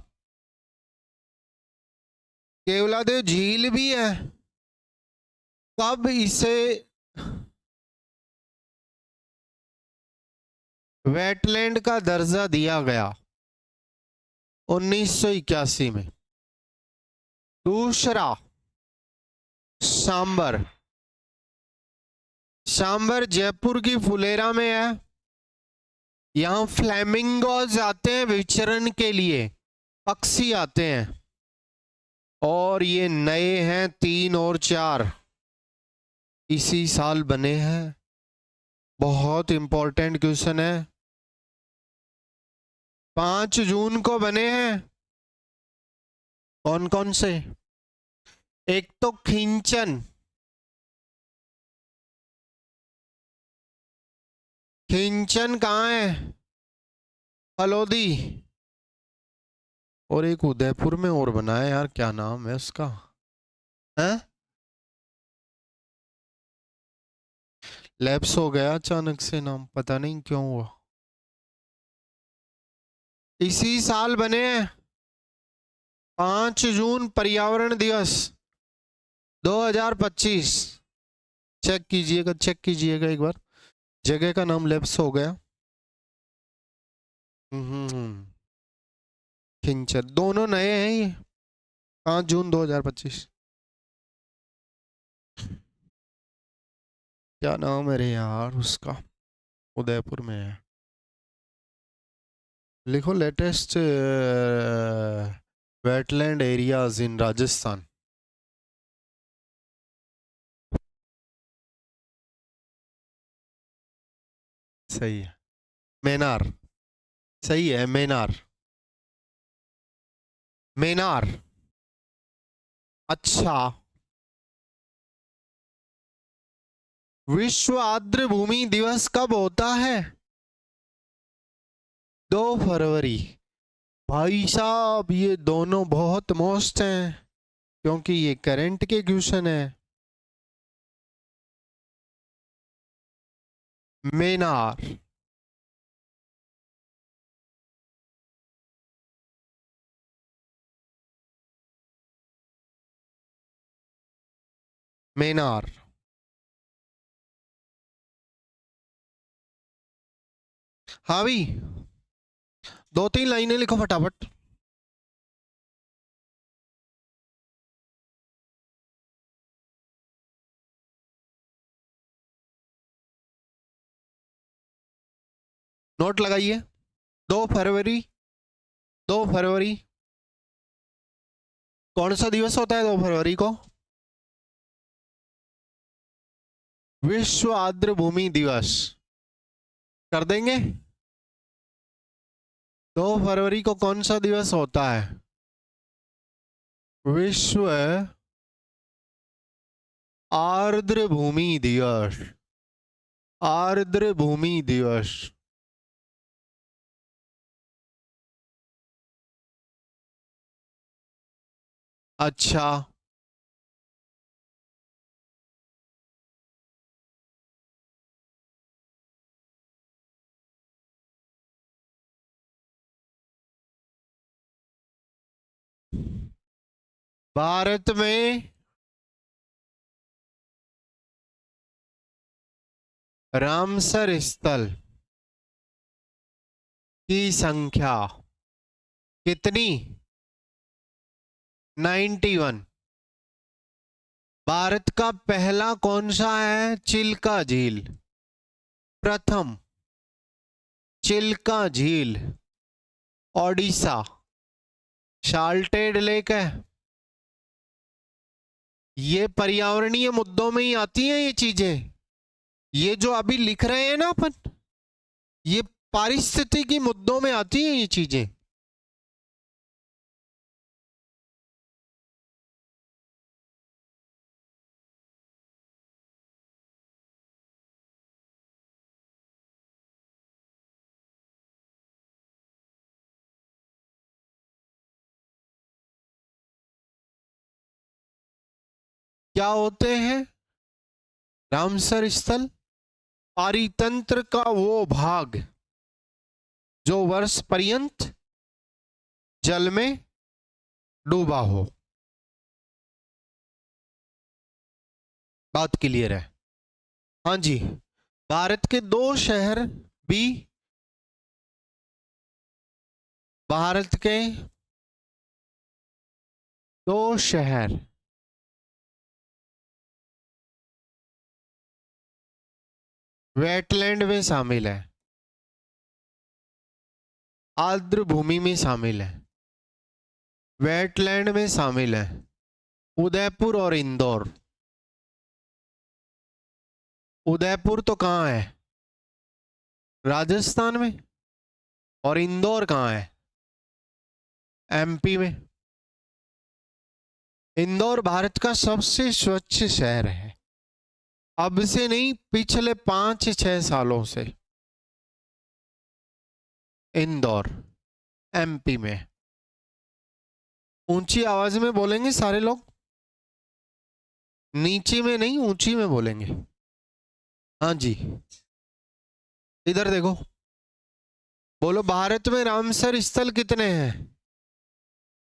केवलादेव झील भी है। कब इसे वेटलैंड का दर्जा दिया गया? 1981 में। दूसरा सांबर। सांबर जयपुर की फुलेरा में है। यहां फ्लैमिंगोज आते हैं विचरण के लिए। पक्षी आते हैं, और ये नए हैं 3 और 4, इसी साल बने हैं। बहुत इंपॉर्टेंट क्वेश्चन है। 5 जून को बने हैं। कौन कौन से? एक तो खिंचन, खिंचन कहाँ है? फलोदी। और एक उदयपुर में और बना है यार, क्या नाम है उसका? है? लैप्स हो गया अचानक से नाम, पता नहीं क्यों हुआ। इसी साल बने हैं। 5 जून पर्यावरण दिवस 2025। चेक कीजिएगा, चेक कीजिएगा एक बार। जगह का नाम लैप्स हो गया। खिंचन, दोनों नए हैं ये। 5 जून 2025। क्या नाम है रे यार उसका? उदयपुर में है। लिखो latest wetland areas in Rajasthan. सही है, मेनार। सही है, मेनार। मेनार। अच्छा। विश्व आर्द्र भूमि दिवस कब होता है? 2 फरवरी। भाई साहब ये दोनों बहुत मस्त हैं, क्योंकि ये करंट के क्वेश्चन है। मेनार। मेनार। हाँ भी, 2-3 लाइनें लिखो फटाफट। नोट लगाइए। 2 फरवरी। 2 फरवरी कौन सा दिवस होता है 2 फरवरी को? विश्व आर्द्र भूमि दिवस। कर देंगे। 2 फरवरी को कौन सा दिवस होता है? विश्व आर्द्र भूमि दिवस। आर्द्र भूमि दिवस। अच्छा। भारत में रामसर स्थल की संख्या कितनी? 91। भारत का पहला कौन सा है? चिल्का झील। प्रथम चिल्का झील ओडिशा। शाल्टेड लेक है। ये पर्यावरणीय मुद्दों में ही आती हैं ये चीजें। ये जो अभी लिख रहे हैं ना अपन, ये पारिस्थितिकी मुद्दों में आती हैं ये चीजें। क्या होते हैं रामसर स्थल? पारितंत्र का वो भाग जो वर्ष पर्यंत जल में डूबा हो। बात क्लियर है? हाँ जी। भारत के 2 शहर भी, भारत के 2 शहर वेटलैंड में शामिल है, आर्द्र भूमि में शामिल है। वेटलैंड में शामिल है, उदयपुर और इंदौर। उदयपुर तो कहाँ है, राजस्थान में, और इंदौर कहाँ है, एमपी में। इंदौर भारत का सबसे स्वच्छ शहर है, अब से नहीं, पिछले 5-6 सालों से। इंदौर एमपी में। ऊंची आवाज में बोलेंगे सारे लोग, नीचे में नहीं, ऊंची में बोलेंगे। हाँ जी, इधर देखो, बोलो भारत में रामसर स्थल कितने हैं,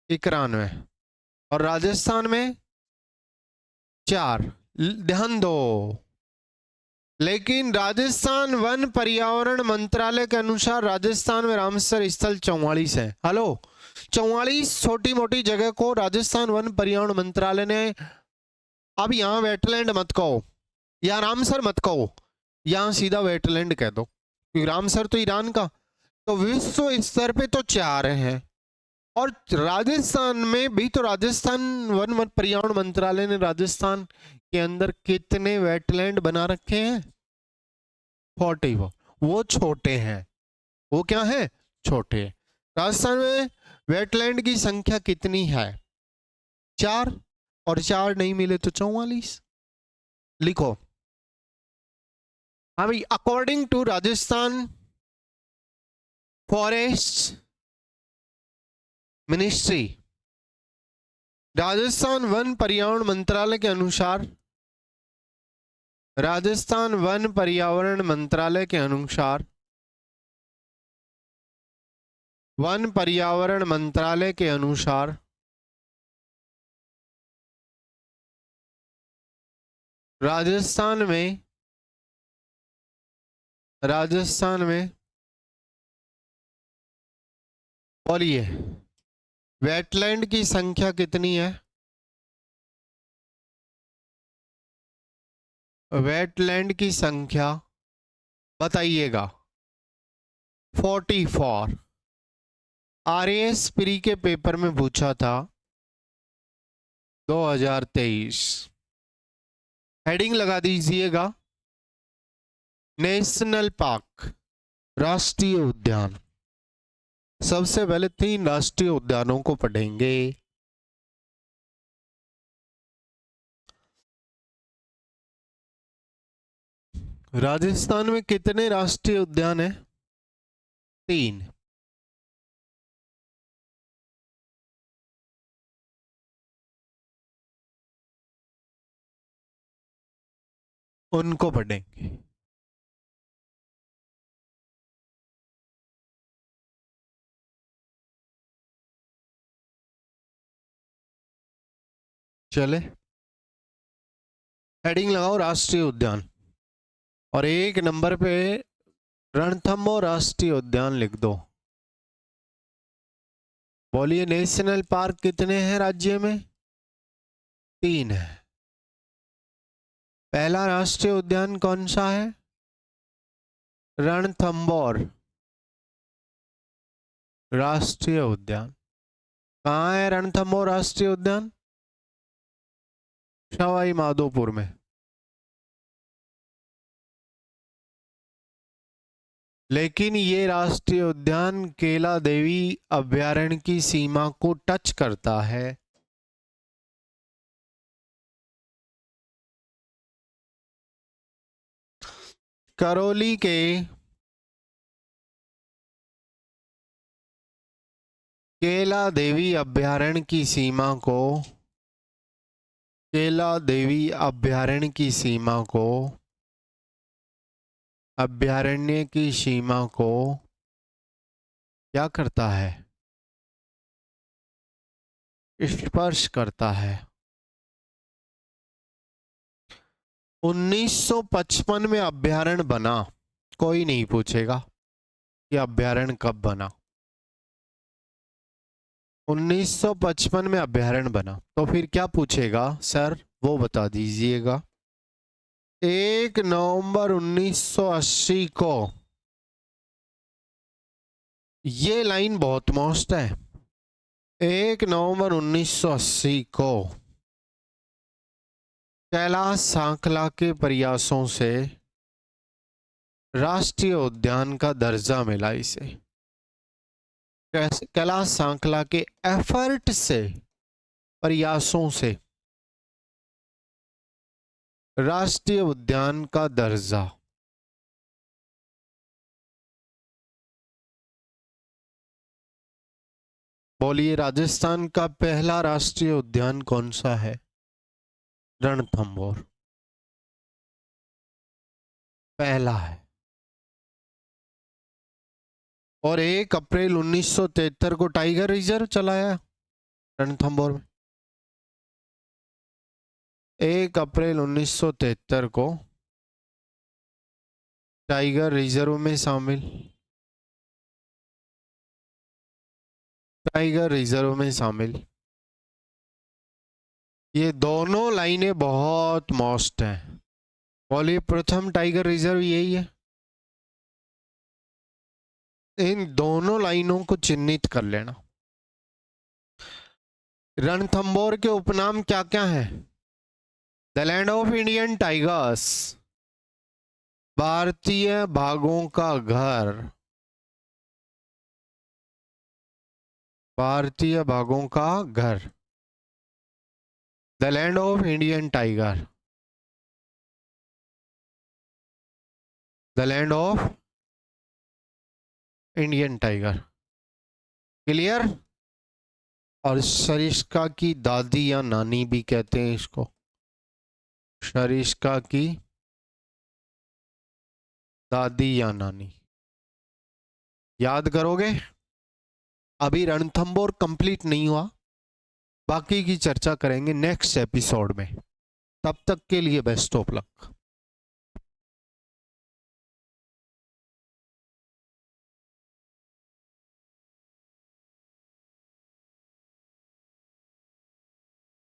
91, और राजस्थान में 4। ध्यान दो, लेकिन राजस्थान वन पर्यावरण मंत्रालय के अनुसार राजस्थान में रामसर स्थल 44 है। हेलो, 44 छोटी मोटी जगह को राजस्थान वन पर्यावरण मंत्रालय ने, अब यहां वेटलैंड मत कहो या रामसर मत कहो, यहां सीधा वेटलैंड कह दो, क्योंकि रामसर तो ईरान का। तो विश्व स्तर पे तो 4 हैं, और राजस्थान में भी तो राजस्थान वन पर्यावरण मंत्रालय ने राजस्थान के अंदर कितने वेटलैंड बना रखे हैं, 44। वो छोटे हैं, वो क्या है, छोटे। राजस्थान में वेटलैंड की संख्या कितनी है, 4, और 4 नहीं मिले तो 44। लिखो। हाँ भाई, according to Rajasthan forest ministry, Rajasthan वन पर्यावरण मंत्रालय के अनुसार, राजस्थान वन पर्यावरण मंत्रालय के अनुसार, वन पर्यावरण मंत्रालय के अनुसार राजस्थान में बोलिए वेटलैंड की संख्या कितनी है, वेटलैंड की संख्या बताइएगा। 44। आरएएस प्री के पेपर में पूछा था 2023। हेडिंग लगा दीजिएगा, नेशनल पार्क, राष्ट्रीय उद्यान। सबसे पहले 3 राष्ट्रीय उद्यानों को पढ़ेंगे। राजस्थान में कितने राष्ट्रीय उद्यान हैं, 3। उनको पढ़ेंगे। चले, हेडिंग लगाओ राष्ट्रीय उद्यान, और 1 नंबर पे रणथंभौर राष्ट्रीय उद्यान लिख दो। बोलिए नेशनल पार्क कितने हैं राज्य में, 3 है। पहला राष्ट्रीय उद्यान कौन सा है, रणथंभौर राष्ट्रीय उद्यान। कहाँ है रणथंभौर राष्ट्रीय उद्यान, सवाई माधोपुर में। लेकिन ये राष्ट्रीय उद्यान केला देवी अभयारण्य की सीमा को टच करता है। करौली के केला देवी अभयारण्य की सीमा को, केला देवी अभयारण्य की सीमा को, अभयारण्य की सीमा को क्या करता है, स्पर्श करता है। 1955 में अभयारण्य बना, कोई नहीं पूछेगा कि अभयारण्य कब बना। 1955 में अभयारण्य बना, तो फिर क्या पूछेगा सर, वो बता दीजिएगा। 1 नवंबर 1980 को, ये लाइन बहुत मस्त है, 1 नवंबर 1980 को कैलाश सांकला के प्रयासों से राष्ट्रीय उद्यान का दर्जा मिला इसे। कैलाश सांकला के एफर्ट से, प्रयासों से राष्ट्रीय उद्यान का दर्जा। बोलिए, राजस्थान का पहला राष्ट्रीय उद्यान कौन सा है? रणथंभौर पहला है। और 1 अप्रैल 1973 को टाइगर रिजर्व चलाया रणथंभौर में। 1 अप्रैल 1973 को टाइगर रिजर्व में शामिल, टाइगर रिजर्व में शामिल। ये दोनों लाइनें बहुत मस्त हैं। बोलिए, प्रथम टाइगर रिजर्व यही है। इन दोनों लाइनों को चिन्हित कर लेना। रणथंभौर के उपनाम क्या क्या हैं? The land of Indian tigers, भारतीय बाघों का घर, भारतीय बाघों का घर, the land of Indian tiger, the land of Indian tiger. Clear? और सरिस्का की दादी या नानी भी कहते हैं इसको, सरिस्का की दादी या नानी। याद करोगे? अभी रणथंभौर कंप्लीट नहीं हुआ, बाकी की चर्चा करेंगे नेक्स्ट एपिसोड में। तब तक के लिए बेस्ट ऑफ लक।